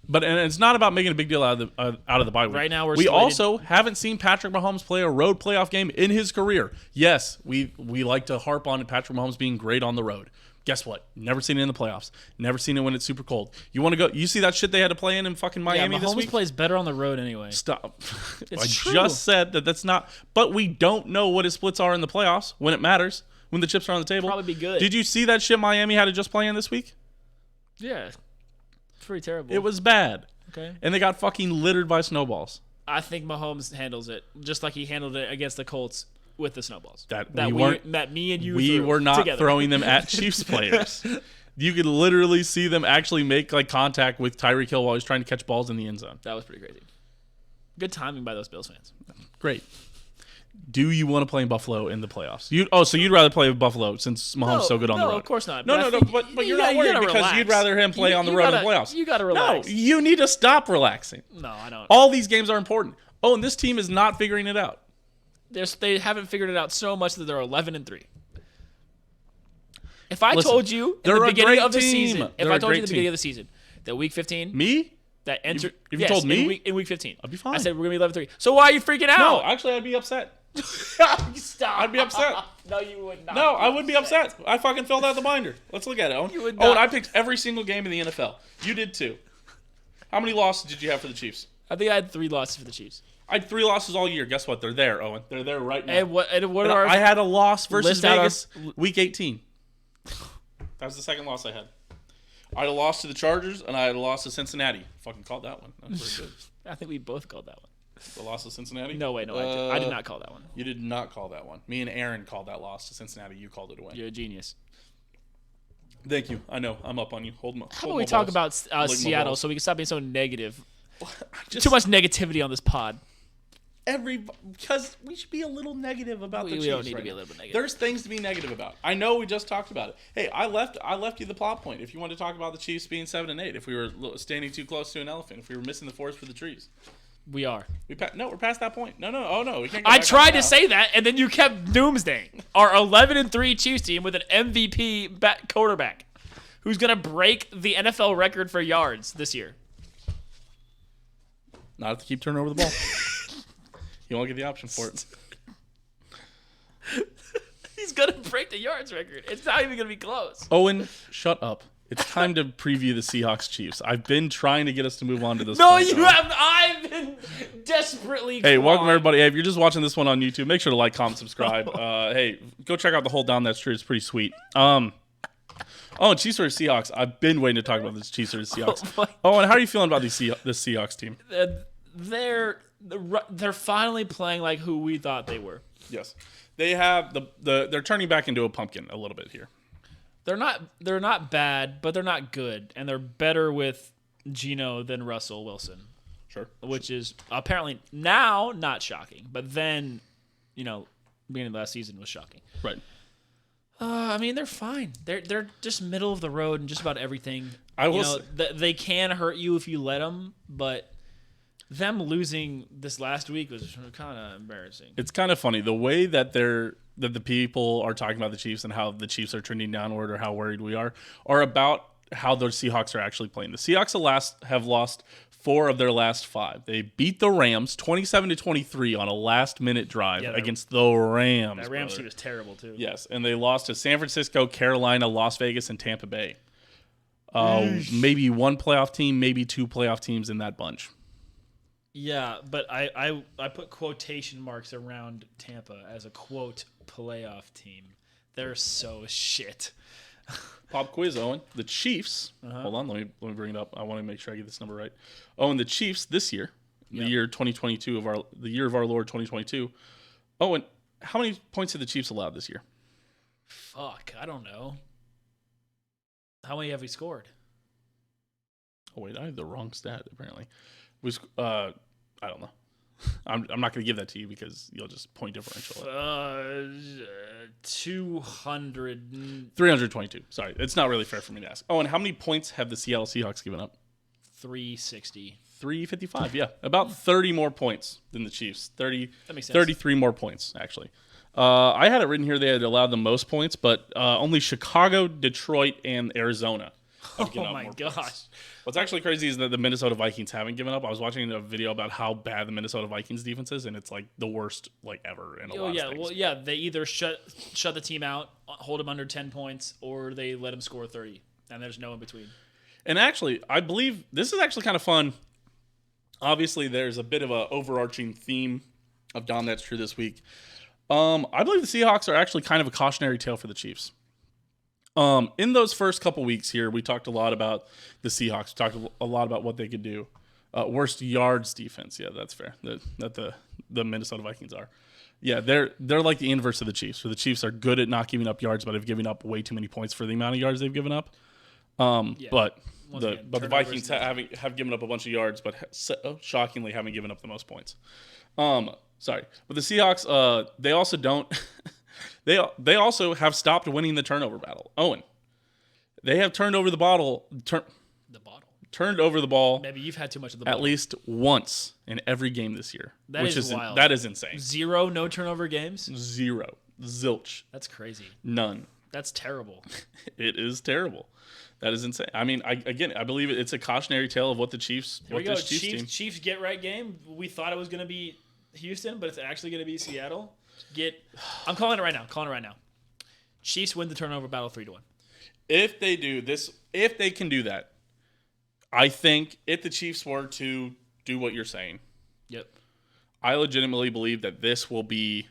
But and it's not about making a big deal out of the bye week. Right now we also haven't seen Patrick Mahomes play a road playoff game in his career. Yes, we like to harp on Patrick Mahomes being great on the road. Guess what? Never seen it in the playoffs. Never seen it when it's super cold. You want to go? You see that shit they had to play in fucking Miami this Mahomes week? plays better on the road anyway. Stop. I true. just said that's not. But we don't know what his splits are in the playoffs when it matters, when the chips are on the table. Probably be good. Did you see that shit Miami had to just play in this week? Yeah. It's pretty terrible. It was bad. Okay. And they got fucking littered by snowballs. I think Mahomes handles it just like he handled it against the Colts with the snowballs. That me and you We were not together. throwing them at Chiefs players. You could literally see them actually make like contact with Tyreek Hill while he's trying to catch balls in the end zone. That was pretty crazy. Good timing by those Bills fans. Great. Do you want to play in Buffalo in the playoffs? So you'd rather play with Buffalo since Mahomes is so good on the road? No, of course not. No, but you're not worried because you'd rather him play on the road in the playoffs. You got to relax. No, you need to stop relaxing. No, I don't. All these games are important. Oh, and this team is not figuring it out. They haven't figured it out so much that they're 11-3. If I Listen, told you in they're the a beginning great of the team. season, They're if I a told you great at the beginning of the season that week 15, Me? that entered, If you told me? in week 15, I'd be fine. I said we're gonna be 11-3. So why are you freaking out? No, actually, I'd be upset. Stop. I'd be upset. No, you would not. No, I would be upset. I fucking filled out the binder. Let's look at it, Owen. You would Owen, not. I picked every single game in the NFL. You did too. How many losses did you have for the Chiefs? I think I had 3 losses for the Chiefs. I had 3 losses all year. Guess what? They're there, Owen. They're there right now. And what And are our? I had a loss versus List out Vegas week 18. That was the second loss I had. I had a loss to the Chargers, and I had a loss to Cincinnati. Fucking called that one. That was very good. I think we both called that one. The loss to Cincinnati? No way, no, I did not call that one. You did not call that one. Me and Aaron called that loss to Cincinnati. You called it a win. You're a genius. Thank you. I know. I'm up on you. How about we talk about Seattle balls. so we can stop being so negative? Just Too much negativity on this pod. Because we should be a little negative about the Chiefs. We don't need right to be a now. little bit negative. There's things to be negative about. I know we just talked about it. Hey, I left you the plot point. If you want to talk about the Chiefs being 7-8, if we were standing too close to an elephant, if we were missing the forest for the trees. We are. We're past that point. No. Oh no, we can't. I tried to say that, and then you kept doomsdaying. Our 11-3 Chiefs team with an MVP quarterback, who's gonna break the NFL record for yards this year. Not have to keep turning over the ball. You won't get the option for it. He's gonna break the yards record. It's not even gonna be close. Owen, shut up. It's time to preview the Seahawks Chiefs. I've been trying to get us to move on to this. No, point, you Owen. have. I've been desperately. Hey, welcome clawing. everybody. Hey, if you're just watching this one on YouTube, make sure to like, comment, subscribe. Hey, go check out the whole Down That's True. It's pretty sweet. Chiefs versus Seahawks. I've been waiting to talk about this Chiefs versus Seahawks. And how are you feeling about this Seahawks team? They're finally playing like who we thought they were. Yes, they have they're turning back into a pumpkin a little bit here. They're not bad, but they're not good, and they're better with Geno than Russell Wilson. Sure. Which is apparently now not shocking, but then, beginning of last season was shocking. Right. I mean, they're fine. They're just middle of the road in just about everything. They can hurt you if you let them, but them losing this last week was kind of embarrassing. It's kind of funny the way that the people are talking about the Chiefs and how the Chiefs are trending downward or how worried we are about how the Seahawks are actually playing. The Seahawks have lost 4 of their last 5. They beat the Rams 27-23 on a last-minute drive against the Rams. That Rams team was terrible too. Yes, and they lost to San Francisco, Carolina, Las Vegas, and Tampa Bay. Maybe 1 playoff team, maybe 2 playoff teams in that bunch. Yeah, but I put quotation marks around Tampa as a quote playoff team. They're so shit. Pop quiz, Owen. The Chiefs. Hold on, let me bring it up. I want to make sure I get this number right. Owen, the Chiefs this year, the year 2022 the year of our Lord 2022. Owen, how many points did the Chiefs allow this year? Fuck, I don't know. How many have we scored? Oh wait, I have the wrong stat apparently. I don't know. I'm not going to give that to you because you'll just point differential it. 200. 322. Sorry, it's not really fair for me to ask. Oh, and how many points have the Seattle Seahawks given up? 360. 355. Yeah, about 30 more points than the Chiefs. 30. That makes sense. 33 more points actually. I had it written here they had allowed the most points, but only Chicago, Detroit, and Arizona have given Oh up my more gosh. points. What's actually crazy is that the Minnesota Vikings haven't given up. I was watching a video about how bad the Minnesota Vikings defense is, and it's like the worst like ever in a lot of things. Well, yeah. They either shut the team out, hold them under 10 points, or they let them score 30, and there's no in between. And actually, I believe this is actually kind of fun. Obviously, there's a bit of a overarching theme of Dahm that's true this week. I believe the Seahawks are actually kind of a cautionary tale for the Chiefs. In those first couple weeks here, we talked a lot about the Seahawks. We talked a lot about what they could do. Worst yards defense. Yeah, that's fair. That the Minnesota Vikings are. Yeah, they're like the inverse of the Chiefs. So the Chiefs are good at not giving up yards, but have given up way too many points for the amount of yards they've given up. But the Vikings have given up a bunch of yards, but shockingly haven't given up the most points. Sorry, but the Seahawks, they also don't. They also have stopped winning the turnover battle. Owen, they have turned over the bottle. Turned over the ball. Maybe you've had too much of the ball. At least once in every game this year, which is wild. That is insane. 0 no turnover games. 0, zilch. That's crazy. None. That's terrible. It is terrible. That is insane. I mean, I believe it's a cautionary tale of what the Chiefs. Here we go. Chiefs get right game. We thought it was going to be Houston, but it's actually going to be Seattle. I'm calling it right now. Chiefs win the turnover battle 3-1. If they do this, if they can do that, I think if the Chiefs were to do what you're saying, yep, I legitimately believe that this will be,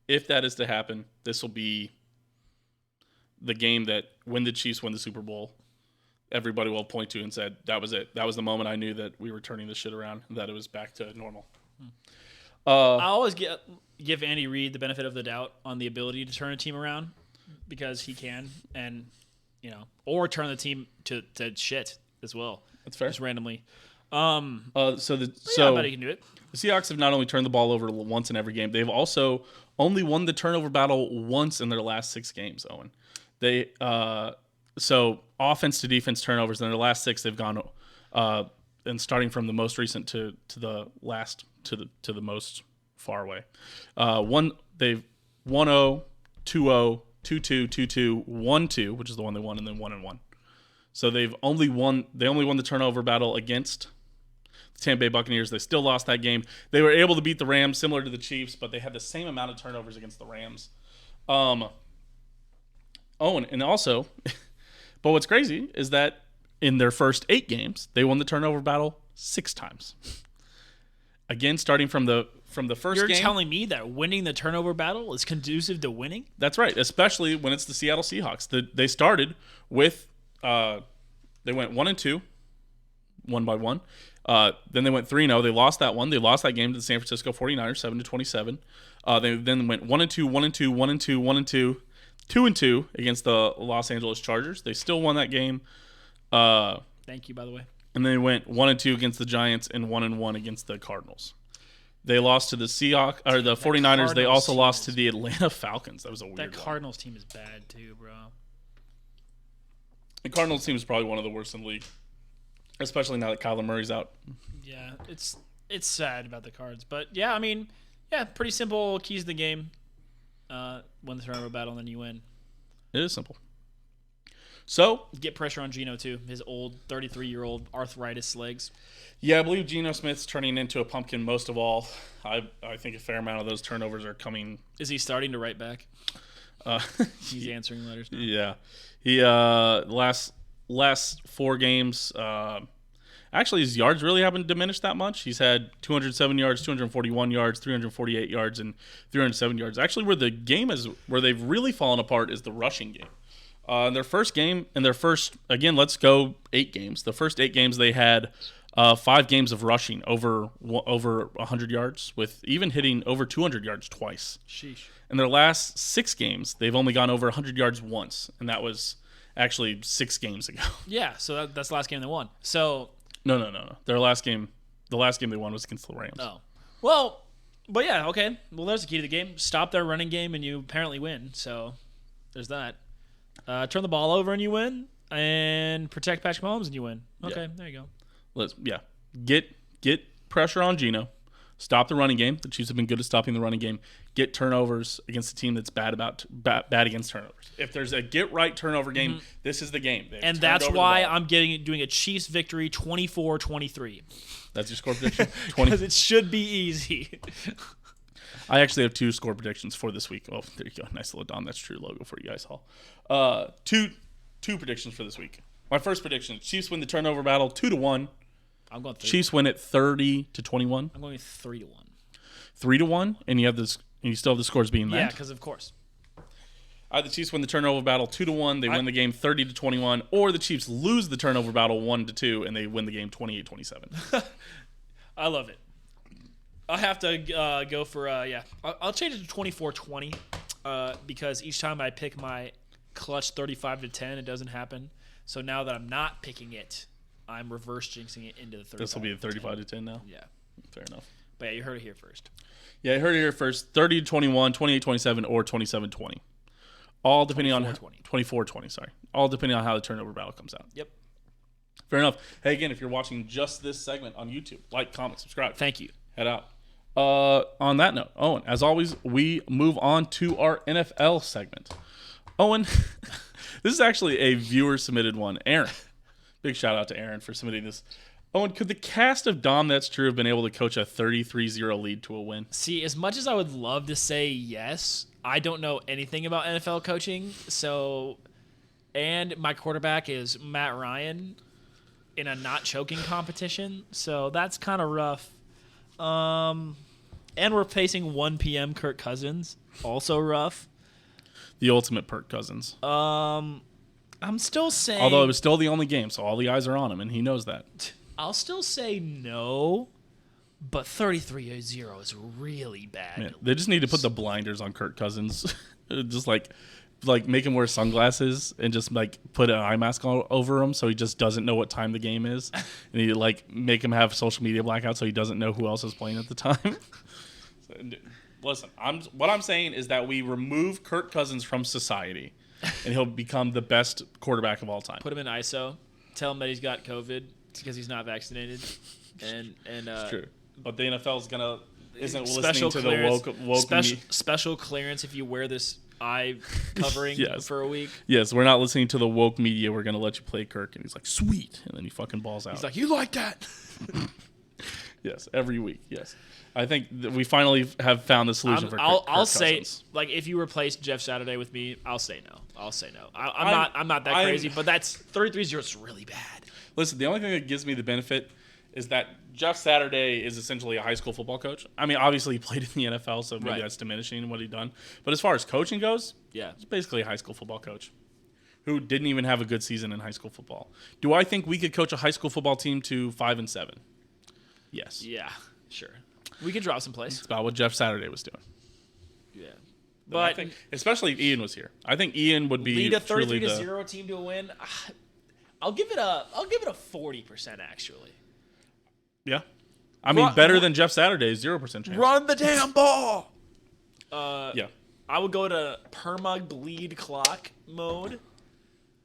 if that is to happen, this will be the game that when the Chiefs win the Super Bowl, everybody will point to and said, that was it. That was the moment I knew that we were turning this shit around, that it was back to normal. I always give Andy Reid the benefit of the doubt on the ability to turn a team around because he can, and or turn the team to shit as well. That's fair. Just randomly. I bet he can do it. The Seahawks have not only turned the ball over once in every game, they've also only won the turnover battle once in their last 6 games, Owen. They so offense to defense turnovers in their last 6 they've gone and starting from the most recent to the last to the most far away. They've 1-0, 2-0, 2-2, 2-2, 1-2, which is the one they won, and then 1-1. So they only won the turnover battle against the Tampa Bay Buccaneers. They still lost that game. They were able to beat the Rams similar to the Chiefs, but they had the same amount of turnovers against the Rams. And also, but what's crazy is that in their first 8 games, they won the turnover battle 6 times. Again, starting from the first game. You're telling me that winning the turnover battle is conducive to winning? That's right, especially when it's the Seattle Seahawks. They started with they went 1-2, 1-1. Then they went 3-0. They lost that one. They lost that game to the San Francisco 49ers, 7-27. They then went 1-2, 1-2, 1-2, 1-2, 2-2 against the Los Angeles Chargers. They still won that game. Thank you, by the way. And they went 1-2 against the Giants and 1-1 against the Cardinals. They lost to the Seahawks or the 49ers. They also lost to the Atlanta Falcons. That was a weird one. That Cardinals team is bad too, bro. The Cardinals team is probably one of the worst in the league, especially now that Kyler Murray's out. Yeah, it's sad about the Cards, but yeah, I mean, pretty simple keys to the game. Win the turnover battle, and then you win. It is simple. So get pressure on Geno too. His old 33-year-old arthritis legs. Yeah, I believe Geno Smith's turning into a pumpkin most of all. I think a fair amount of those turnovers are coming. Is he starting to write back? He's answering letters now. Yeah, he last 4 games. Actually, his yards really haven't diminished that much. He's had 207 yards, 241 yards, 348 yards, and 307 yards. Actually, where they've really fallen apart is the rushing game. In their first game, let's go 8 games. The first 8 games they had 5 games of rushing over 100 yards, with even hitting over 200 yards twice. Sheesh. In their last 6 games, they've only gone over 100 yards once, and that was actually 6 games ago. Yeah, so that's the last game they won. So no. The last game they won was against the Rams. Oh, well, but yeah, okay. Well, there's the key to the game. Stop their running game, and you apparently win. So there's that. Turn the ball over and you win, and protect Patrick Mahomes and you win. Okay, There you go. Get pressure on Geno. Stop the running game. The Chiefs have been good at stopping the running game. Get turnovers against a team that's bad against turnovers. If there's a get right turnover game, this is the game. They've And turned that's over the why ball. I'm doing a Chiefs victory 24-23. That's your score prediction. Because it should be easy. I actually have 2 score predictions for this week. Oh, there you go. Nice little Dahm. That's true logo for you guys all. Two predictions for this week. My first prediction: Chiefs win the turnover battle 2-1. I'm going 3. Chiefs win it 30-21. I'm going 3-1. 3-1, and you still have the scores being that. Yeah, because of course. The Chiefs win the turnover battle 2-1. They win the game 30-21, or the Chiefs lose the turnover battle 1-2, and they win the game 28-27. I love it. I'll have to go for I'll change it to 24-20 because each time I pick my clutch 35-10, it doesn't happen. So now that I'm not picking it, I'm reverse jinxing it into the 35. This will be the 35-10 now. Yeah. Fair enough. But yeah, you heard it here first. Yeah, I heard it here first. 30-21, 28-27, or 27-20. All depending on 24-20. Sorry. All depending on how the turnover battle comes out. Yep. Fair enough. Hey, again, if you're watching just this segment on YouTube, like, comment, subscribe. Thank you. Head out. On that note, Owen, as always, we move on to our NFL segment. Owen, this is actually a viewer-submitted one. Aaron. Big shout-out to Aaron for submitting this. Owen, could the cast of Dahm That's True have been able to coach a 33-0 lead to a win? See, as much as I would love to say yes, I don't know anything about NFL coaching. And my quarterback is Matt Ryan in a not choking competition. So that's kind of rough. And we're facing 1 p.m. Kirk Cousins. Also rough. The ultimate Kirk Cousins. I'm still saying... Although it was still the only game, so all the eyes are on him, and he knows that. I'll still say no, but 33-0 is really bad. Man, they just need to put the blinders on Kirk Cousins. Just like make him wear sunglasses and just like put an eye mask over him so he just doesn't know what time the game is. And he make him have social media blackout so he doesn't know who else is playing at the time. Listen, what I'm saying is that we remove Kirk Cousins from society and he'll become the best quarterback of all time. Put him in ISO. Tell him that he's got COVID because he's not vaccinated. And it's true. But the NFL isn't special listening to clearance, the woke special clearance if you wear this eye covering Yes. for a week. Yes, we're not listening to the woke media. We're going to let you play Kirk. And he's like, sweet. And then he fucking balls out. He's like, you like that? Yes, every week. Yes. I think that we finally have found the solution for Kirk I'll say, Cousins. like, if you replace Jeff Saturday with me, I'll say no. I'm not that crazy, but that's 33-0 is really bad. Listen, the only thing that gives me the benefit is that Jeff Saturday is essentially a high school football coach. I mean, obviously he played in the NFL, so maybe Right. that's diminishing what he's done. But as far as coaching goes, Yeah. he's basically a high school football coach who didn't even have a good season in high school football. Do I think we could coach a high school football team to 5-7? Yes. Yeah, sure. We could drop some plays. It's about what Jeff Saturday was doing. Yeah. But I think, especially if Ian was here, I think Ian would be lead a truly 33-0 team to a win. I'll give it a 40% actually. Yeah. I mean, better than Jeff Saturday's 0% chance. Run the damn ball. Yeah. I would go to perma bleed clock mode.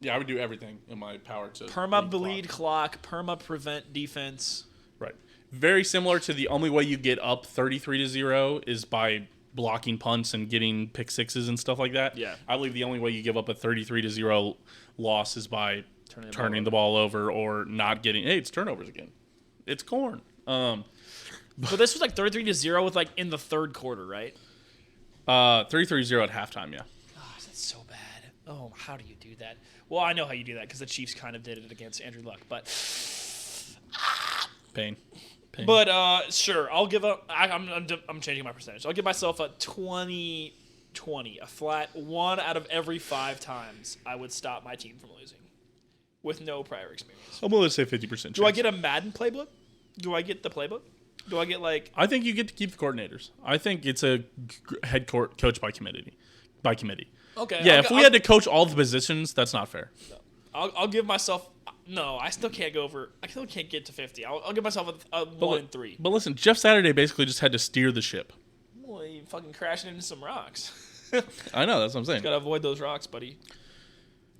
Yeah, I would do everything in my power to Perma bleed clock, perma prevent defense. Right. Very similar to the only way you get up 33-0 is by blocking punts and getting pick sixes and stuff like that. Yeah. I believe the only way you give up a 33-0 loss is by turning the ball over or not getting. Hey, it's turnovers again. It's corn. But this was like 33-0 with like in the third quarter, right? 33-0 at halftime. Yeah. Gosh, that's so bad. Oh, how do you do that? Well, I know how you do that because the Chiefs kind of did it against Andrew Luck, but. Pain. But sure, I'll give up. I'm changing my percentage. I'll give myself a 20-20, a flat 1 out of every 5 times I would stop my team from losing, with no prior experience. I'm going to say 50%. Do I get a Madden playbook? Do I get the playbook? Do I get like? I think you get to keep the coordinators. I think it's a head coach by committee. Okay. Yeah, if we had to coach all the positions, that's not fair. I'll give myself. No, I still can't go over. I still can't get to 50. I'll give myself a 1-3. But listen, Jeff Saturday basically just had to steer the ship. Well, you fucking crashing into some rocks. I know, that's what I'm saying. Gotta avoid those rocks, buddy.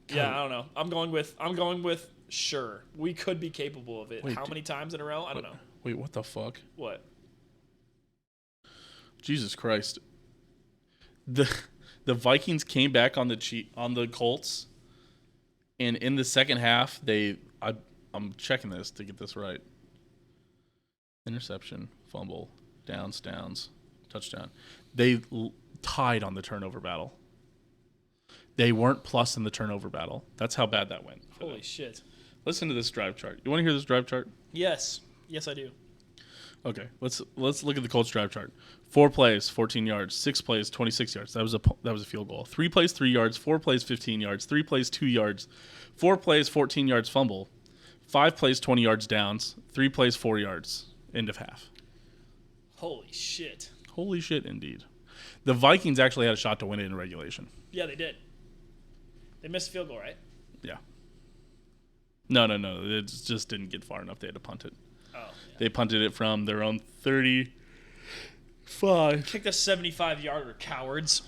Yeah, I don't know. I'm going with sure. We could be capable of it. Wait, How many times in a row? I don't know. Wait, what the fuck? What? Jesus Christ. The Vikings came back on the Colts, and in the second half, I'm checking this to get this right. Interception, fumble, downs, touchdown. They tied on the turnover battle. They weren't plus in the turnover battle. That's how bad that went. Holy shit. Listen to this drive chart. You want to hear this drive chart? Yes. Yes, I do. Okay, let's look at the Colts drive chart. 4 plays, 14 yards. 6 plays, 26 yards. That was a field goal. 3 plays, 3 yards. 4 plays, 15 yards. 3 plays, 2 yards. 4 plays, 14 yards fumble. 5 plays, 20 yards downs. 3 plays, 4 yards. End of half. Holy shit. Holy shit, indeed. The Vikings actually had a shot to win it in regulation. Yeah, they did. They missed a field goal, right? Yeah. No. It just didn't get far enough. They had to punt it. Oh. Yeah. They punted it from their own 35. Kicked a 75-yarder, cowards.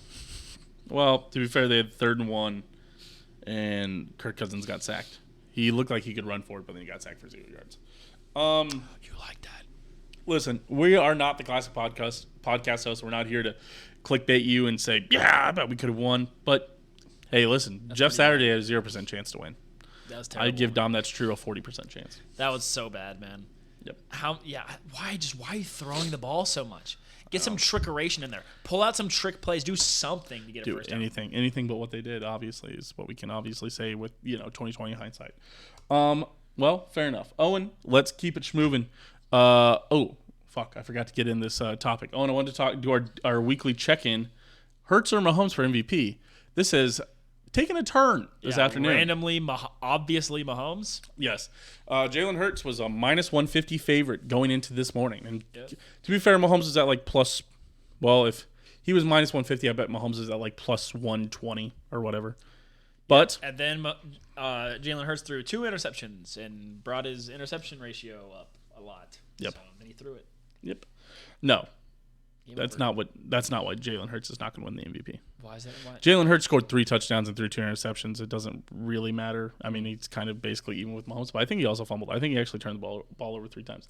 Well, to be fair, they had 3rd and 1, and Kirk Cousins got sacked. He looked like he could run forward, but then he got sacked for 0 yards. You like that? Listen, we are not the classic podcast host. We're not here to clickbait you and say, yeah, I bet we could have won. But, hey, listen, Jeff Saturday had a 0% chance to win. That was terrible. I'd give Dahm That's True a 40% chance. That was so bad, man. Yep. Why are you throwing the ball so much? Get some trickeration in there. Pull out some trick plays. Do something to get a first down. Anything but what they did, obviously, is what we can obviously say with 2020 hindsight. Well, fair enough. Owen, let's keep it schmoving. I forgot to get in this topic. Owen, I wanted to do our weekly check-in. Hurts or Mahomes for MVP? This is taking a turn this afternoon. Randomly, obviously Mahomes. Yes. Jalen Hurts was a minus 150 favorite going into this morning. And to be fair, Mahomes is at like plus, well, if he was minus 150, I bet Mahomes is at like plus 120 or whatever. But And then Jalen Hurts threw 2 interceptions and brought his interception ratio up a lot. Yep. So then he threw it. Yep. No. Game That's over. not why Jalen Hurts is not going to win the MVP. Why is that? Why? Jalen Hurts scored 3 touchdowns and threw 2 interceptions. It doesn't really matter. I mean, he's kind of basically even with Mahomes, but I think he also fumbled. I think he actually turned the ball over 3 times.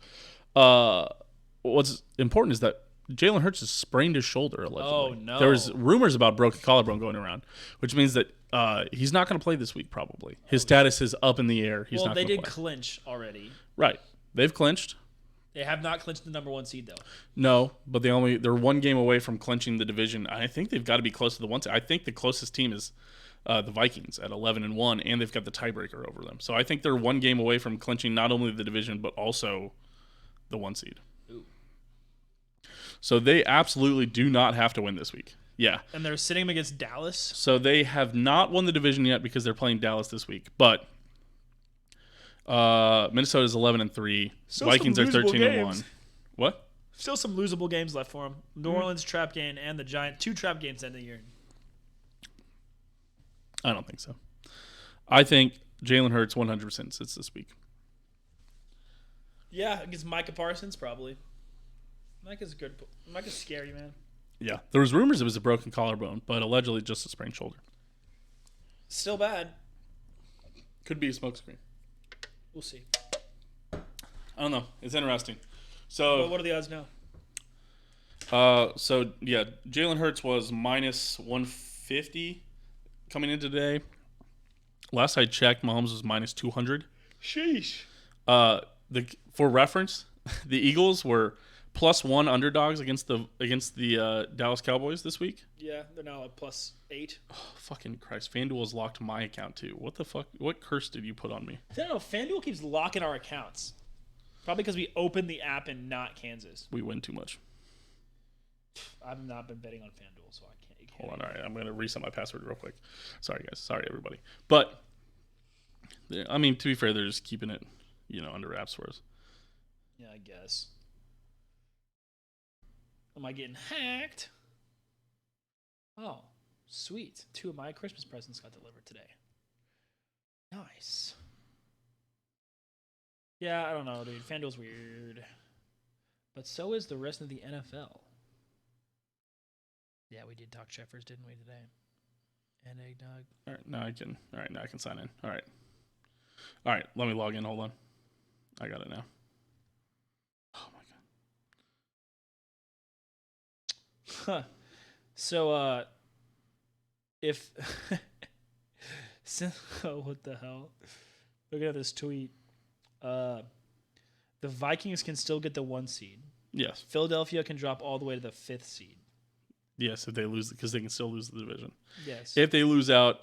What's important is that Jalen Hurts has sprained his shoulder, allegedly. Oh, no. There was rumors about broken collarbone going around, which means that he's not going to play this week, probably. His status is up in the air. He's not they going to did play. clinch already. Right. They've clinched. They have not clinched the number 1 seed, though. No, but they're 1 game away from clinching the division. I think they've got to be close to the 1 seed. I think the closest team is the Vikings at 11-1, and they've got the tiebreaker over them. So I think they're 1 game away from clinching not only the division but also the 1 seed. Ooh. So they absolutely do not have to win this week. Yeah. And they're sitting them against Dallas. So they have not won the division yet because they're playing Dallas this week. But Minnesota's 11-3. Still Vikings are some losable 13-1. games. What? Still some losable games left for them. New Orleans trap game and the Giants. 2 trap games end of the year. I don't think so. I think Jalen Hurts 100% sits this week. Yeah, against Micah Parsons, probably. Micah's good. Micah's scary, man. Yeah. There was rumors it was a broken collarbone, but allegedly just a sprained shoulder. Still bad. Could be a smokescreen. We'll see. I don't know. It's interesting. Well, what are the odds now? Jalen Hurts was minus 150 coming in today. Last I checked, Mahomes was minus 200. Sheesh. For reference, the Eagles were +1 underdogs against the Dallas Cowboys this week. Yeah, they're now at +8. Oh, fucking Christ. FanDuel has locked my account too. What the fuck? What curse did you put on me? I don't know. FanDuel keeps locking our accounts. Probably because we opened the app in not Kansas. We win too much. I've not been betting on FanDuel, so I can't. Hold on. All right. I'm going to reset my password real quick. Sorry, guys. Sorry, everybody. But, I mean, to be fair, they're just keeping it, under wraps for us. Yeah, I guess. Am I getting hacked? Oh, sweet. 2 of my Christmas presents got delivered today. Nice. Yeah, I don't know, dude. FanDuel's weird. But so is the rest of the NFL. Yeah, we did talk Sheffers, didn't we, today? And eggnog. All right, now I can sign in. All right, let me log in. Hold on. I got it now. Oh, my So, if what the hell? Look at this tweet. The Vikings can still get the 1 seed. Yes. Philadelphia can drop all the way to the 5th seed. Yes, if they lose, because they can still lose the division. Yes. If they lose out,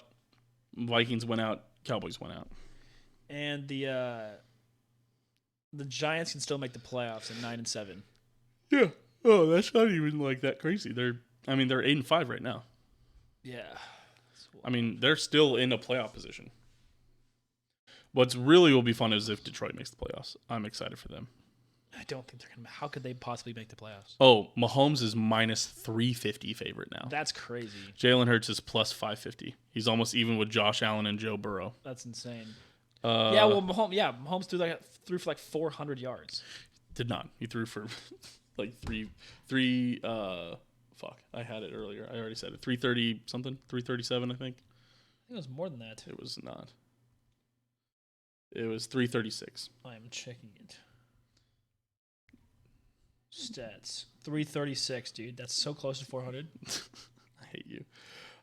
Vikings went out, Cowboys went out. And the Giants can still make the playoffs at 9-7. Yeah. Oh, that's not even like that crazy. They're 8-5 right now. Yeah. I mean, they're still in a playoff position. What's really will be fun is if Detroit makes the playoffs. I'm excited for them. I don't think they're gonna. How could they possibly make the playoffs? Oh, Mahomes is minus 350 favorite now. That's crazy. Jalen Hurts is plus 550. He's almost even with Josh Allen and Joe Burrow. That's insane. Mahomes threw for like 400 yards. Did not. He threw for like three. Fuck, I had it earlier. I already said it. 330 something. 337, I think. I think it was more than that. It was not. It was 336. I am checking it. Stats 336, dude. That's so close to 400. I hate you.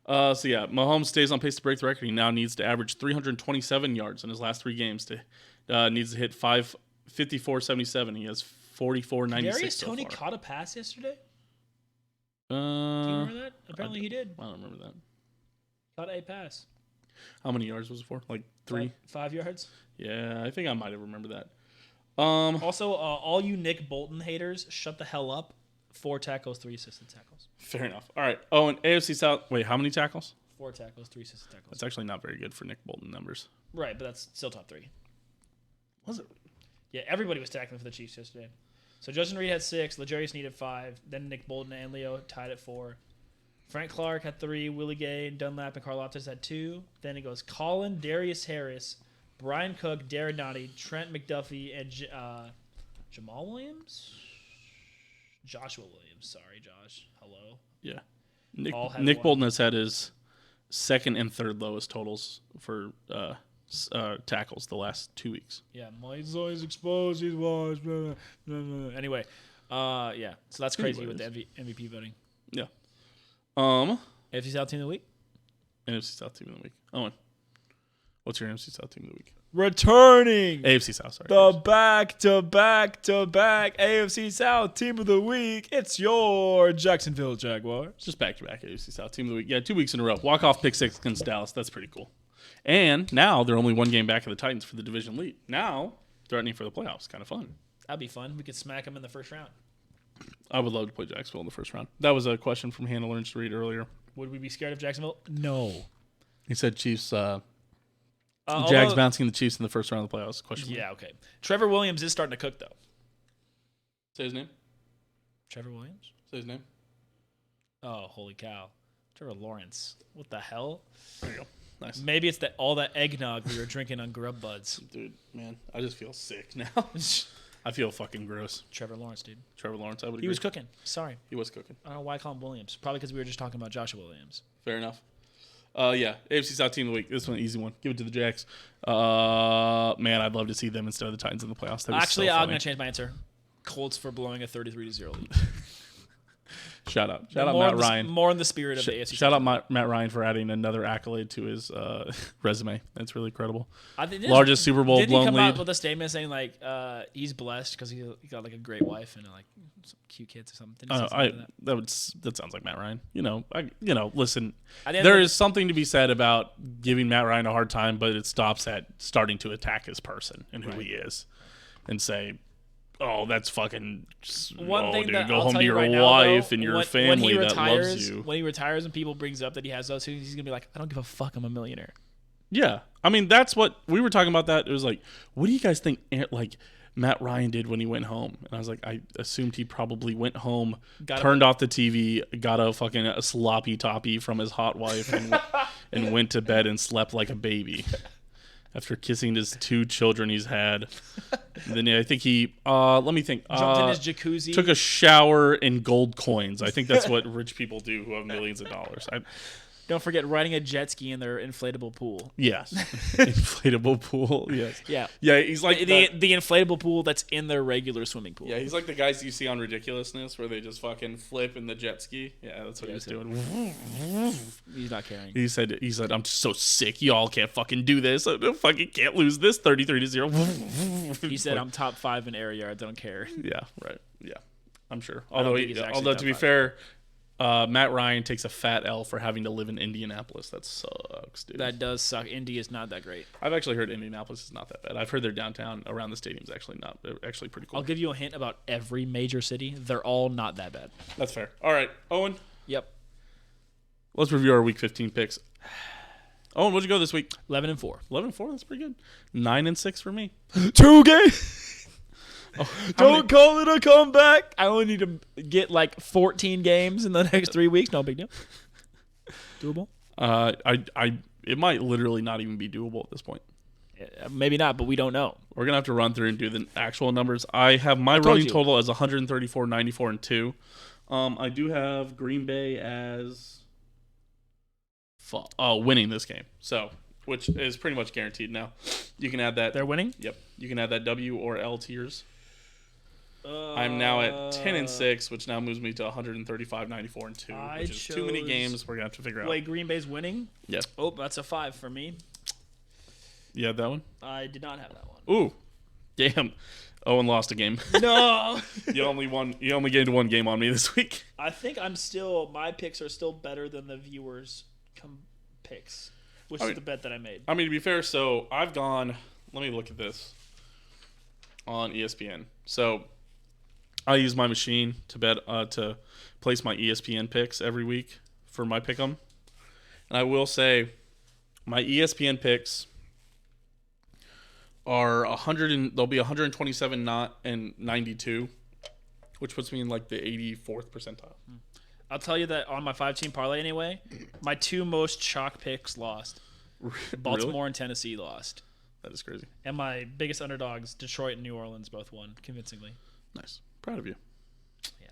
Mahomes stays on pace to break the record. He now needs to average 327 yards in his last 3 games. Needs to hit 554.77. He has 44.96 Darius so Toney far. caught a pass yesterday. Do you remember that? Apparently he did. I don't remember that. Caught a pass. How many yards was it for? Like 3? 5 yards. Yeah, I think I might have remembered that. Also, all you Nick Bolton haters, shut the hell up. 4 tackles, 3 assisted tackles. Fair enough. All right. Oh, and AFC South. Wait, how many tackles? 4 tackles, 3 assisted tackles. That's actually not very good for Nick Bolton numbers. Right, but that's still top 3. Was it? Yeah, everybody was tackling for the Chiefs yesterday. So Justin Reed had 6, L'Jarius needed 5, then Nick Bolton and Leo tied at 4. Frank Clark had 3, Willie Gay, Dunlap, and Carl Loftus had 2. Then it goes Colin, Darius Harris, Brian Cook, Darren Notty, Trent McDuffie, and Jamal Williams? Joshua Williams. Sorry, Josh. Hello. Yeah. All Nick had Bolton has had his 2nd and 3rd lowest totals for tackles the last 2 weeks. Yeah, he's always exposed. He's washed. Blah, blah, blah. Anyway, yeah. So that's crazy with the MVP voting. Yeah. AFC South Team of the Week? NFC South Team of the Week. Owen, what's your NFC South Team of the Week? Returning AFC South, sorry. the back-to-back AFC South Team of the Week. It's your Jacksonville Jaguars. It's just back-to-back AFC South Team of the Week. Yeah, 2 weeks in a row. Walk-off pick 6 against Dallas. That's pretty cool. And now they're only 1 game back of the Titans for the division lead. Now threatening for the playoffs. Kind of fun. That'd be fun. We could smack them in the first round. I would love to play Jacksonville in the first round. That was a question from Hannah Learns to Read earlier. Would we be scared of Jacksonville? No. He said Chiefs, Jags although- bouncing the Chiefs in the first round of the playoffs. Question mark. Yeah, okay. Trevor Williams is starting to cook, though. Say his name. Trevor Williams? Say his name. Oh, holy cow. Trevor Lawrence. What the hell? There you go. Nice. Maybe it's all that eggnog we were drinking on Grub Buds. Dude, man, I just feel sick now. I feel fucking gross. Trevor Lawrence, dude. Trevor Lawrence, I would agree. He was cooking. Sorry. He was cooking. I don't know why I call him Williams. Probably because we were just talking about Joshua Williams. Fair enough. Yeah, AFC South Team of the Week. This one, easy one. Give it to the Jags. Man, I'd love to see them instead of the Titans in the playoffs. That'd be Actually, so I'm funny. going to change my answer. Colts for blowing a 33-0 lead. Shout out Matt Ryan. More in the spirit of the AFC. Shout out Matt Ryan for adding another accolade to his resume. That's really incredible. Largest Largest Super Bowl did blown he come lead. out with a statement saying like he's blessed because he got like a great wife and like some cute kids or something? Didn't he say something like that? That sounds like Matt Ryan. Listen, At the end there of the- is something to be said about giving Matt Ryan a hard time, but it stops at starting to attack his person and who he is, and say, "Oh, that's fucking One thing dude, that go I'll home tell to you your right now, wife though, and your when family he that retires, loves you." When he retires and people brings up that he has those things, he's gonna be like, "I don't give a fuck. I'm a millionaire." Yeah, I mean that's what we were talking about. That it was like, what do you guys think? Like Matt Ryan did when he went home, and I was like, I assumed he probably went home, turned off the TV, got a sloppy toppy from his hot wife, and went to bed and slept like a baby. After kissing his 2 children he's had. And then I think he, let me think. Jumped in his jacuzzi. Took a shower in gold coins. I think that's what rich people do who have millions of dollars. Don't forget riding a jet ski in their inflatable pool. Yes. Inflatable pool. Yes. Yeah. Yeah, he's like The inflatable pool that's in their regular swimming pool. yeah, he's like the guys you see on Ridiculousness where they just fucking flip in the jet ski. Yeah, that's what he was doing. He's not caring. He said, I'm just so sick. Y'all can't fucking do this. I fucking can't lose this 33-0. He said, I'm top 5 in air yards. I don't care. Yeah, right. Yeah, I'm sure. I don't Although, think he's actually although top to be 5. fair, Matt Ryan takes a fat L for having to live in Indianapolis. That sucks, dude. That does suck. Indy is not that great. I've actually heard Indianapolis is not that bad. I've heard their downtown around the stadium's actually pretty cool. I'll give you a hint about every major city. They're all not that bad. That's fair. All right, Owen, Yep. let's review our Week 15 picks. Owen, what'd you go this week? 11-4. 11-4. That's pretty good. 9-6 for me. 2 games. Oh, Don't call it a comeback. I only need to get like 14 games in the next 3 weeks. No big deal. Doable? It might literally not even be doable at this point. Maybe not, but we don't know. We're gonna have to run through and do the actual numbers. I have my told running you. total as 134, 94, and 2. I do have Green Bay as winning this game, so which is pretty much guaranteed now. You can add that. They're winning? Yep, you can add that W or L tiers. I'm now at 10-6, which now moves me to 135, 94, and 2, which is too many games. We're gonna have to figure out. Wait, Green Bay's winning? Yeah. Oh, that's a 5 for me. You have that one? I did not have that one. Ooh, damn. Owen lost a game. No. You only gained 1 game on me this week. I think my picks are still better than the viewers' picks, which is the bet that I made. I mean, to be fair, so I've gone. Let me look at this on ESPN. So I use my machine to bet to place my ESPN picks every week for my pick'em, and I will say my ESPN picks are 100 and they'll be 127 not and 92, which puts me in like the 84th percentile. I'll tell you that on my 5-team parlay anyway, my 2 most chalk picks lost. Baltimore Really? and Tennessee lost. That is crazy. And my biggest underdogs, Detroit and New Orleans, both won convincingly. Nice. Proud of you. Yeah.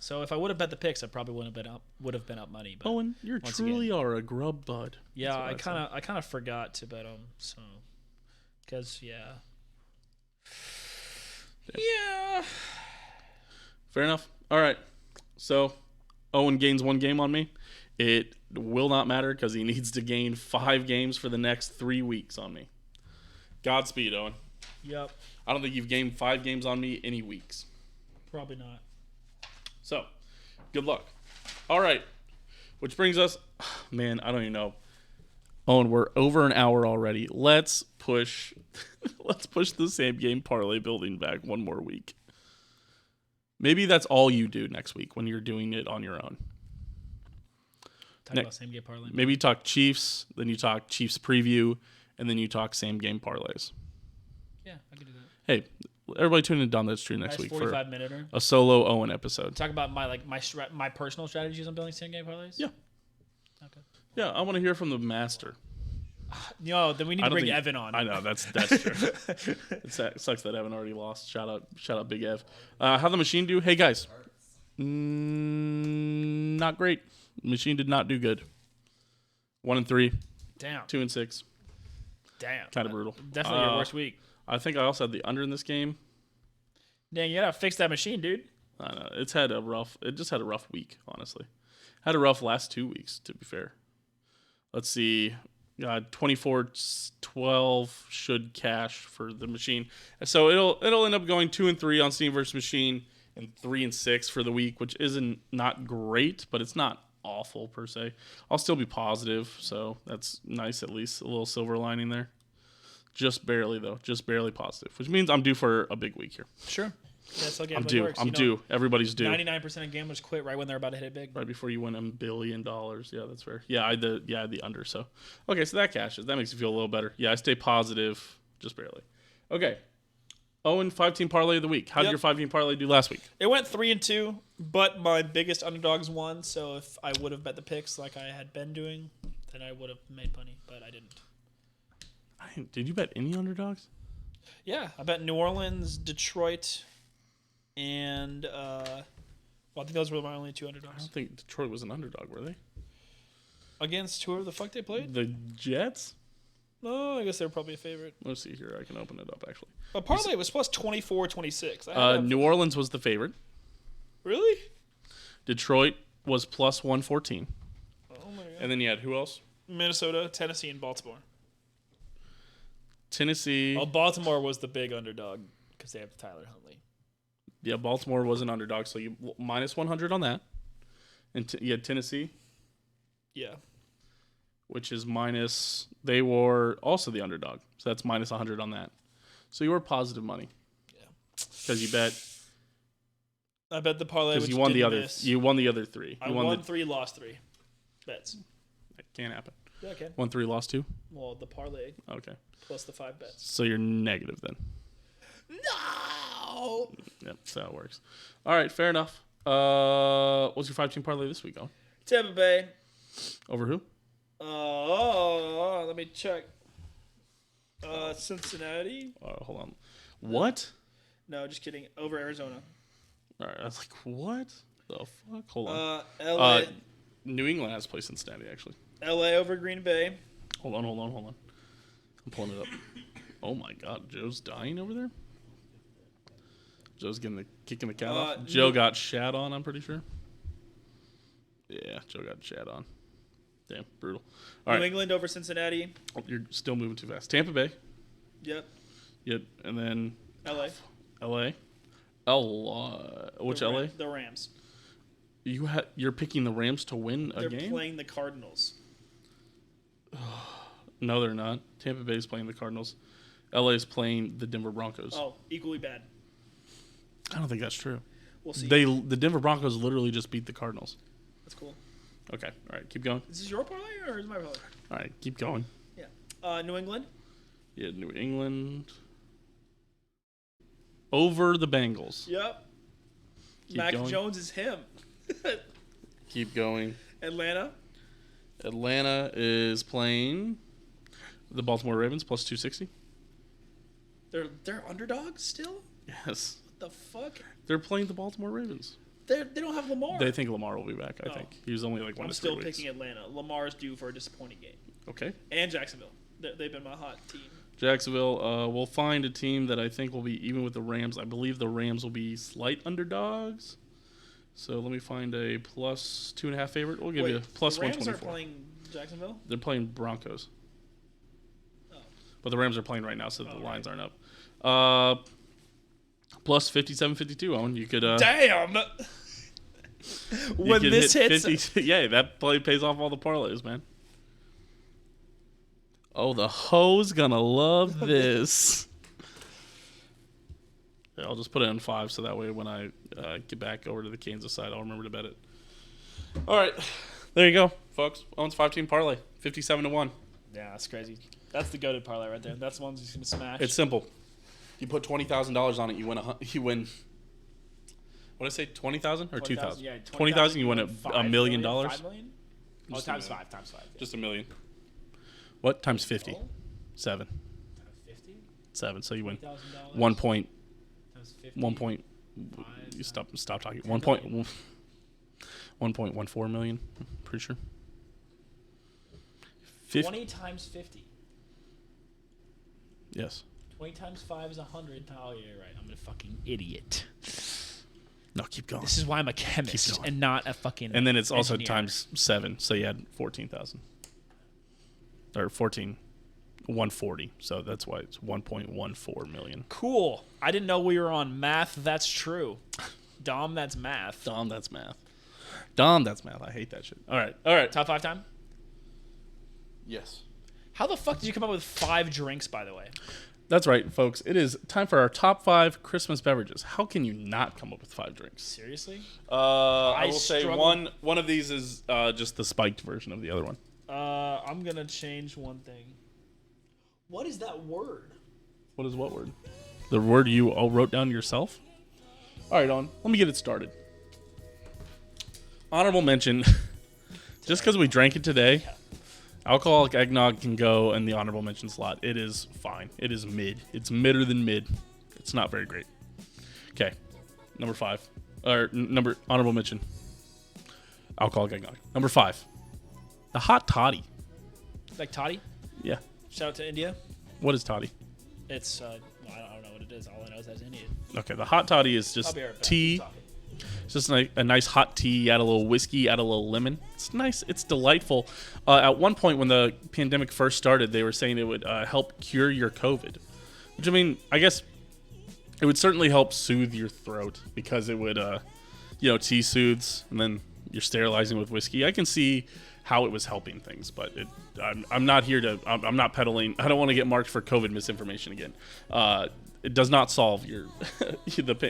So if I would have bet the picks, I probably would have been up money. But Owen, you once truly are a grub bud. yeah, That's what I kind of forgot to bet them. So because yeah. Fair enough. All right. So Owen gains 1 game on me. It will not matter because he needs to gain 5 games for the next 3 weeks on me. Godspeed, Owen. Yep. I don't think you've gained 5 games on me any weeks. Probably not. So, good luck. All right. Which brings us, man, I don't even know. Owen, we're over an hour already. Let's push the same game parlay building back 1 more week. Maybe that's all you do next week when you're doing it on your own. Talk about same game parlay. Maybe you talk Chiefs, then you talk Chiefs preview, and then you talk same game parlays. Yeah, I could do that. Hey, everybody tune in to Dahm That's True next Nice week for 45-minute. a solo Owen episode. Talk about my personal strategies on building same game parlays. Yeah. Okay. Yeah, I want to hear from the master. No, then we need to bring Evan on. I know that's true. It sucks that Evan already lost. Shout out, Big Ev. How the machine do? Hey guys, not great. Machine did not do good. 1-3, Damn. 2-6. Damn. Kind of brutal. Definitely your worst week. I think I also had the under in this game. Dang, you gotta fix that machine, dude. I know it just had a rough week, honestly. Had a rough last 2 weeks, to be fair. Let's see. 24-12 should cash for the machine. So it'll end up going 2-3 on Steam versus Machine and 3-6 for the week, which isn't not great, but it's not awful per se. I'll still be positive, so that's nice, at least a little silver lining there. Just barely though, just barely positive, which means I'm due for a big week here. Sure. That's how I'm gambling due. works. I'm due. Everybody's due. 99% of gamblers quit right when they're about to hit it big. Right before you win $1 billion. Yeah, that's fair. Yeah, I had the under. So, okay, so that cashes. That makes you feel a little better. Yeah, I stay positive, just barely. Okay, Owen, 5-team parlay of the week. How did your 5-team parlay do last week? It went 3-2, but my biggest underdogs won. So if I would have bet the picks like I had been doing, then I would have made money, but I didn't. Did you bet any underdogs? Yeah, I bet New Orleans, Detroit, and I think those were my only 2 I underdogs. don't think Detroit was an underdog, were they? Against whoever the fuck they played? The Jets? No, I guess they're probably a favorite. Let's see here. I can open it up, actually. But Parlay was plus 24-26. New Orleans was the favorite. Really? Detroit was plus 114. Oh, my God. And then you had who else? Minnesota, Tennessee, and Baltimore. Tennessee. Well, Baltimore was the big underdog because they have Tyler Huntley. Yeah, Baltimore was an underdog, so you minus 100 on that. And you had Tennessee, Yeah. which is minus. They were also the underdog, so that's minus 100 on that. So you were positive money. Yeah. Because you bet. I bet the parlay. Because Which you won the didn't other. miss. You won the other three. I You won 3, lost 3 bets. That can't happen. Yeah, I can. 1 3 lost 2. Well, the parlay Okay. plus the 5 bets. So you're negative then. No. Yep, that's how it works. All right, fair enough. What's your 5-team parlay this week, Owen? Tampa Bay. Over who? Let me check. Cincinnati. Hold on. What? No, just kidding. Over Arizona. All right, I was like, what the fuck? Hold on. LA. New England has played Cincinnati, actually. LA over Green Bay. Hold on. I'm pulling it up. Oh my God, Joe's dying over there. Joe's kicking the cat off. Joe got shat on, I'm pretty sure. Yeah, Joe got shat on. Damn, brutal. All New right. England over Cincinnati. Oh, you're still moving too fast. Tampa Bay. Yep. Yep, and then LA. LA. Which LA? The Rams. You're picking the Rams to win a They're game? playing the Cardinals. No, they're not. Tampa Bay's playing the Cardinals. LA's playing the Denver Broncos. Oh, equally bad. I don't think that's true. We'll see. The Denver Broncos literally just beat the Cardinals. That's cool. Okay, all right, keep going. Is this your parlay or is my parlay? All right, keep going. Yeah. New England. Yeah, New England. Over the Bengals. Yep. Keep Mac going. Jones is him. Keep going. Atlanta. Atlanta is playing the Baltimore Ravens plus 260. They're underdogs still? Yes. What the fuck? They're playing the Baltimore Ravens. They don't have Lamar. They think Lamar will be back, I Oh. think. He was only like one I'm to 3 still weeks. picking Atlanta. Lamar's due for a disappointing game. Okay. And Jacksonville. They've been my hot team. Jacksonville, we'll find a team that I think will be even with the Rams. I believe the Rams will be slight underdogs. So let me find a plus 2.5 favorite. We'll give you a plus the Rams 124. are playing Jacksonville? They're playing Broncos. Oh. But the Rams are playing right now, so the Oh, lines aren't up. Plus 57-52, Owen. You could Damn! you When could this hit hits... 50, yeah, that play pays off all the parlays, man. Oh, the hoe's gonna love this. Yeah, I'll just put it in 5 so that way when I get back over to the Kansas side, I'll remember to bet it. All right, there you go, folks. Owen's 5-team parlay, 57-1. Yeah, that's crazy. That's the goated parlay right there. That's the one who's going to smash. It's simple. You put $20,000 on it, you win. You win. What did I say? 20,000 or 2,000? Yeah, 20,000. You win $1 million. $5 million? Oh, Just times $1 million. 5. Times 5. Yeah. Just $1 million. What times 50? Oh, 7. times 50? 7. So you win $1,000? 1 point. Times 50? 1 point. Five, You stop talking. 10 1 point. 1.14 million. Pretty sure. 20 times 50. Yes. 20 times 5 is 100. Oh, yeah, right. I'm a fucking idiot. No, keep going. This is why I'm a chemist going. and not a fucking And then it's also engineer. times 7. So you had 14,000. Or 140. So that's why it's 1.14 million. Cool. I didn't know we were on math. That's true. Dahm, that's math. Dom, that's math. Dom, that's math. I hate that shit. All right. Top 5 time? Yes. How the fuck did you come up with 5 drinks, by the way? That's right, folks. It is time for our top 5 Christmas beverages. How can you not come up with 5 drinks? Seriously? I will say struggle- one of these is just the spiked version of the other one. I'm going to change one thing. What is that word? What is what word? The word you all wrote down yourself? All right, let me get it started. Honorable mention. Just because we drank it today, alcoholic eggnog can go in the honorable mention slot. It is fine. It is mid. It's midder than mid. It's not very great. Okay, number 5. Or honorable mention. Alcoholic eggnog. Number 5. The hot toddy. Like toddy. Yeah. Shout out to India. What is toddy? It's I don't know what it is. All I know is that's Indian. Okay, the hot toddy is I'll just be right back. tea. Keep talking. It's just a nice hot tea. Add a little whiskey, add a little lemon. It's nice. It's delightful. At one point when the pandemic first started, they were saying it would help cure your COVID. Which, I mean, I guess it would certainly help soothe your throat because it would, tea soothes, and then you're sterilizing with whiskey. I can see how it was helping things, but I'm not here to. I'm not peddling. I don't want to get marked for COVID misinformation again. It does not solve your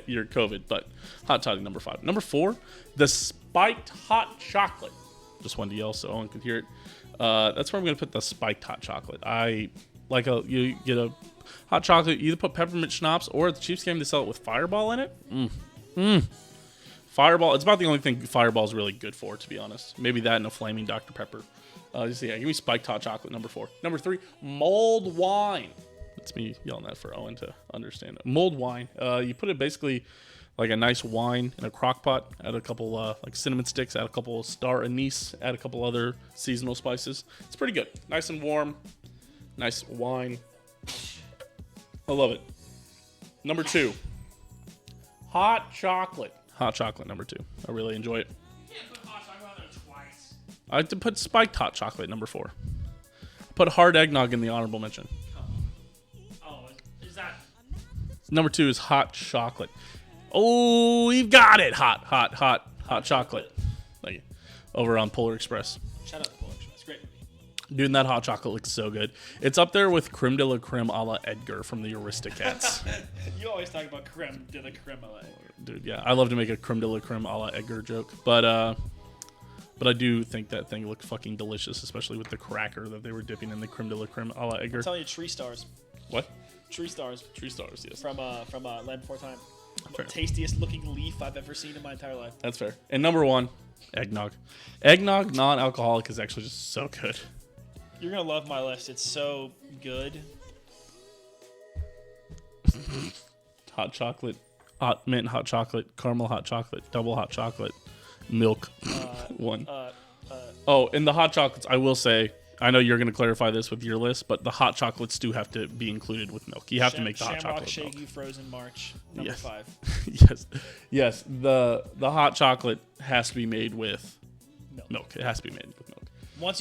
your COVID, but hot toddy number 5. Number 4, the spiked hot chocolate. Just wanted to yell so Owen could hear it. That's where I'm going to put the spiked hot chocolate. You get a hot chocolate, you either put peppermint schnapps or at the Chiefs game they sell it with Fireball in it. Fireball, it's about the only thing Fireball is really good for, to be honest. Maybe that and a flaming Dr. Pepper. Give me spiked hot chocolate, number 4. Number 3, mulled wine. That's me yelling that for Owen to understand. Mulled wine. You put it basically like a nice wine in a crock pot. Add a couple like cinnamon sticks. Add a couple of star anise. Add a couple other seasonal spices. It's pretty good. Nice and warm. Nice wine. I love it. Number 2, hot chocolate. Hot chocolate, number 2. I really enjoy it. You can't put hot chocolate on there twice. I like to put spiked hot chocolate, number 4. Put hard eggnog in the honorable mention. Oh, is that? Number 2 is hot chocolate. Oh, you've got it. Hot chocolate. Thank you. Over on Polar Express. Shout out to Polar Express. It's a great movie. Dude, that hot chocolate looks so good. It's up there with creme de la creme a la Edgar from the Aristocats. You always talk about creme de la creme. Dude, yeah. I love to make a creme de la creme a la Edgar joke. But I do think that thing looked fucking delicious, especially with the cracker that they were dipping in the creme de la creme a la Edgar. I'm telling you, Tree Stars. What? Tree Stars. Tree Stars, yes. From Land Before Time. Fair. Tastiest looking leaf I've ever seen in my entire life. That's fair. And number 1, eggnog. Eggnog, non-alcoholic, is actually just so good. You're gonna love my list. It's so good. Hot chocolate, hot mint hot chocolate, caramel hot chocolate, double hot chocolate, milk. 1. Oh, and the hot chocolates, I will say, I know you're going to clarify this with your list, but the hot chocolates do have to be included with milk. You have to make the hot Shamrock chocolate with Shaky milk. Frozen March, number Yes. 5. yes. The hot chocolate has to be made with milk. It has to be made with milk. Once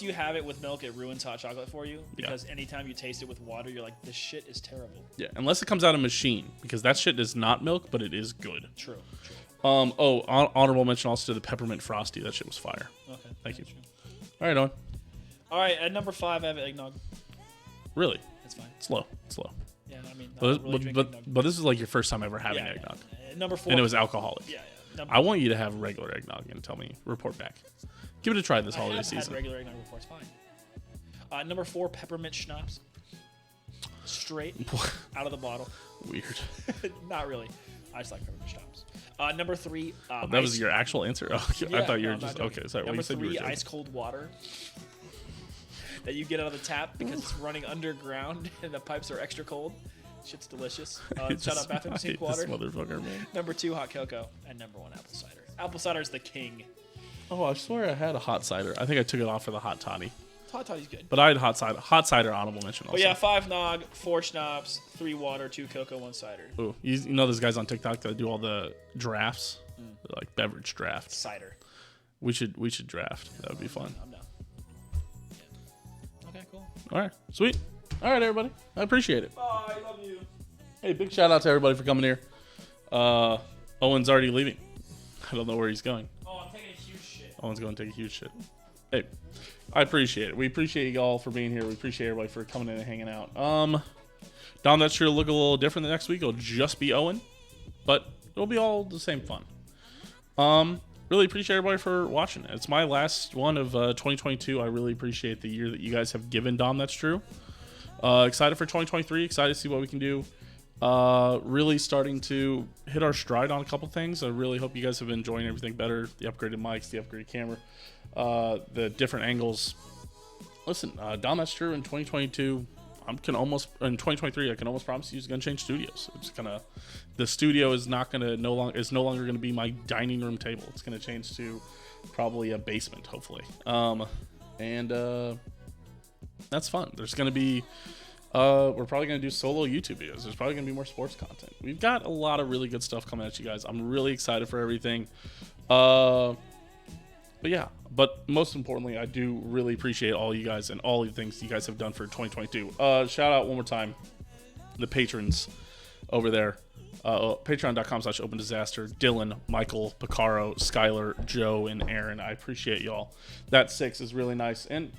you have it with milk, it ruins hot chocolate for you because anytime you taste it with water, you're like, this shit is terrible. Yeah, unless it comes out of machine, because that shit is not milk, but it is good. True. Honorable mention also to the peppermint frosty. That shit was fire. Okay. Thank you. True. All right, Owen. All right, at number 5, I have eggnog. Really? That's fine. Slow. Yeah, I mean, I But, don't really drink eggnog. but this is like your first time ever having Yeah, eggnog. Number 4. And it was alcoholic. Yeah. I want you to have regular eggnog and report back. Give it a try this I holiday have season. had regular eggnog before. It's fine. Number 4, peppermint schnapps. Straight out of the bottle. Weird. Not really. I just like peppermint schnapps. Number 3. That was your actual answer? Oh, Yeah, I thought you no, were I'm just... not joking. Okay, sorry. Number You said you were 3, joking. ice cold water that you get out of the tap because it's running underground and the pipes are extra cold. Shit's delicious. Shout out Bathroom Sink Water. This motherfucker, man. Number 2, hot cocoa. And number 1, apple cider. Apple cider is the king. Oh, I swear I had a hot cider. I think I took it off for the hot toddy. Hot toddy's good. But I had hot cider. Hot cider honorable mention also. But yeah, 5 nog, 4 schnapps, 3 water, 2 cocoa, 1 cider. Ooh, you know those guys on TikTok that do all the drafts? Like beverage drafts. Cider. We should draft. That would be fun. I'm down. Yeah. Okay, cool. All right. Sweet. All right, everybody. I appreciate it. Bye. Love you. Hey, big shout out to everybody for coming here. Owen's already leaving. I don't know where he's going. Oh, I'm taking a huge shit. Owen's going to take a huge shit. Hey, I appreciate it. We appreciate you all for being here. We appreciate everybody for coming in and hanging out. Dom, that's sure to look a little different the next week. It'll just be Owen, but it'll be all the same fun. Really appreciate everybody for watching. It's my last one of 2022. I really appreciate the year that you guys have given Dom. That's true. Excited for 2023. Excited to see what we can do. Really starting to hit our stride on a couple things. I really hope you guys have been enjoying everything better. The upgraded mics, the upgraded camera, the different angles. Listen, Dom, that's true. In 2022, can almost in 2023. I can almost promise you, it's gonna change studios. It's the studio is no longer gonna be my dining room table. It's gonna change to probably a basement, hopefully. That's fun. There's gonna be. We're probably going to do solo YouTube videos. There's probably going to be more sports content. We've got a lot of really good stuff coming at you guys. I'm really excited for everything. But most importantly, I do really appreciate all you guys and all the things you guys have done for 2022. Shout out one more time the patrons over there. Patreon.com/Open Disaster. Dylan, Michael, Picaro, Skylar, Joe, and Aaron. I appreciate y'all. That 6 is really nice. And,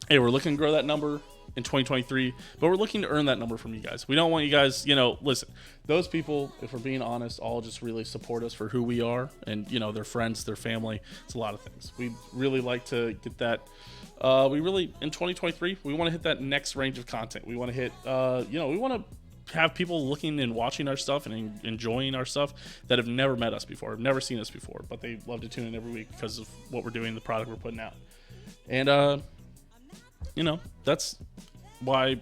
hey, we're looking to grow that number in 2023, but we're looking to earn that number from you guys. We don't want you guys, listen, those people, if we're being honest, all just really support us for who we are, and their friends, their family. It's a lot of things. We really like to get that. In 2023, we want to hit that next range of content. We want to hit, we want to have people looking and watching our stuff and enjoying our stuff that have never met us before, have never seen us before, but they love to tune in every week because of what we're doing, the product we're putting out. And, that's why,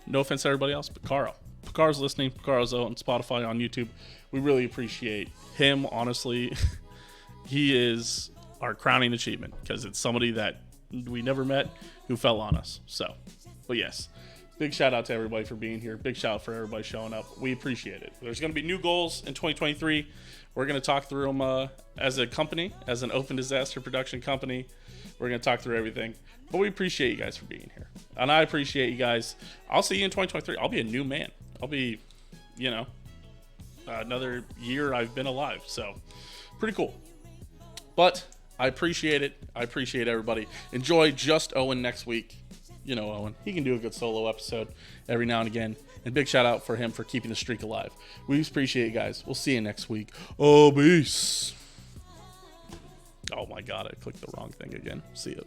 no offense to everybody else, but Picaro's listening. Picaro's on Spotify, on YouTube. We really appreciate him, honestly. He is our crowning achievement because it's somebody that we never met who fell on us. So, but yes, big shout out to everybody for being here. Big shout out for everybody showing up. We appreciate it. There's going to be new goals in 2023. We're going to talk through them as a company, as an Open Disaster production company. We're going to talk through everything. But we appreciate you guys for being here. And I appreciate you guys. I'll see you in 2023. I'll be a new man. I'll be, another year I've been alive. So, pretty cool. But I appreciate it. I appreciate everybody. Enjoy Just Owen next week. Owen. He can do a good solo episode every now and again. And big shout out for him for keeping the streak alive. We appreciate you guys. We'll see you next week. Oh, peace. Oh, my God. I clicked the wrong thing again. See you.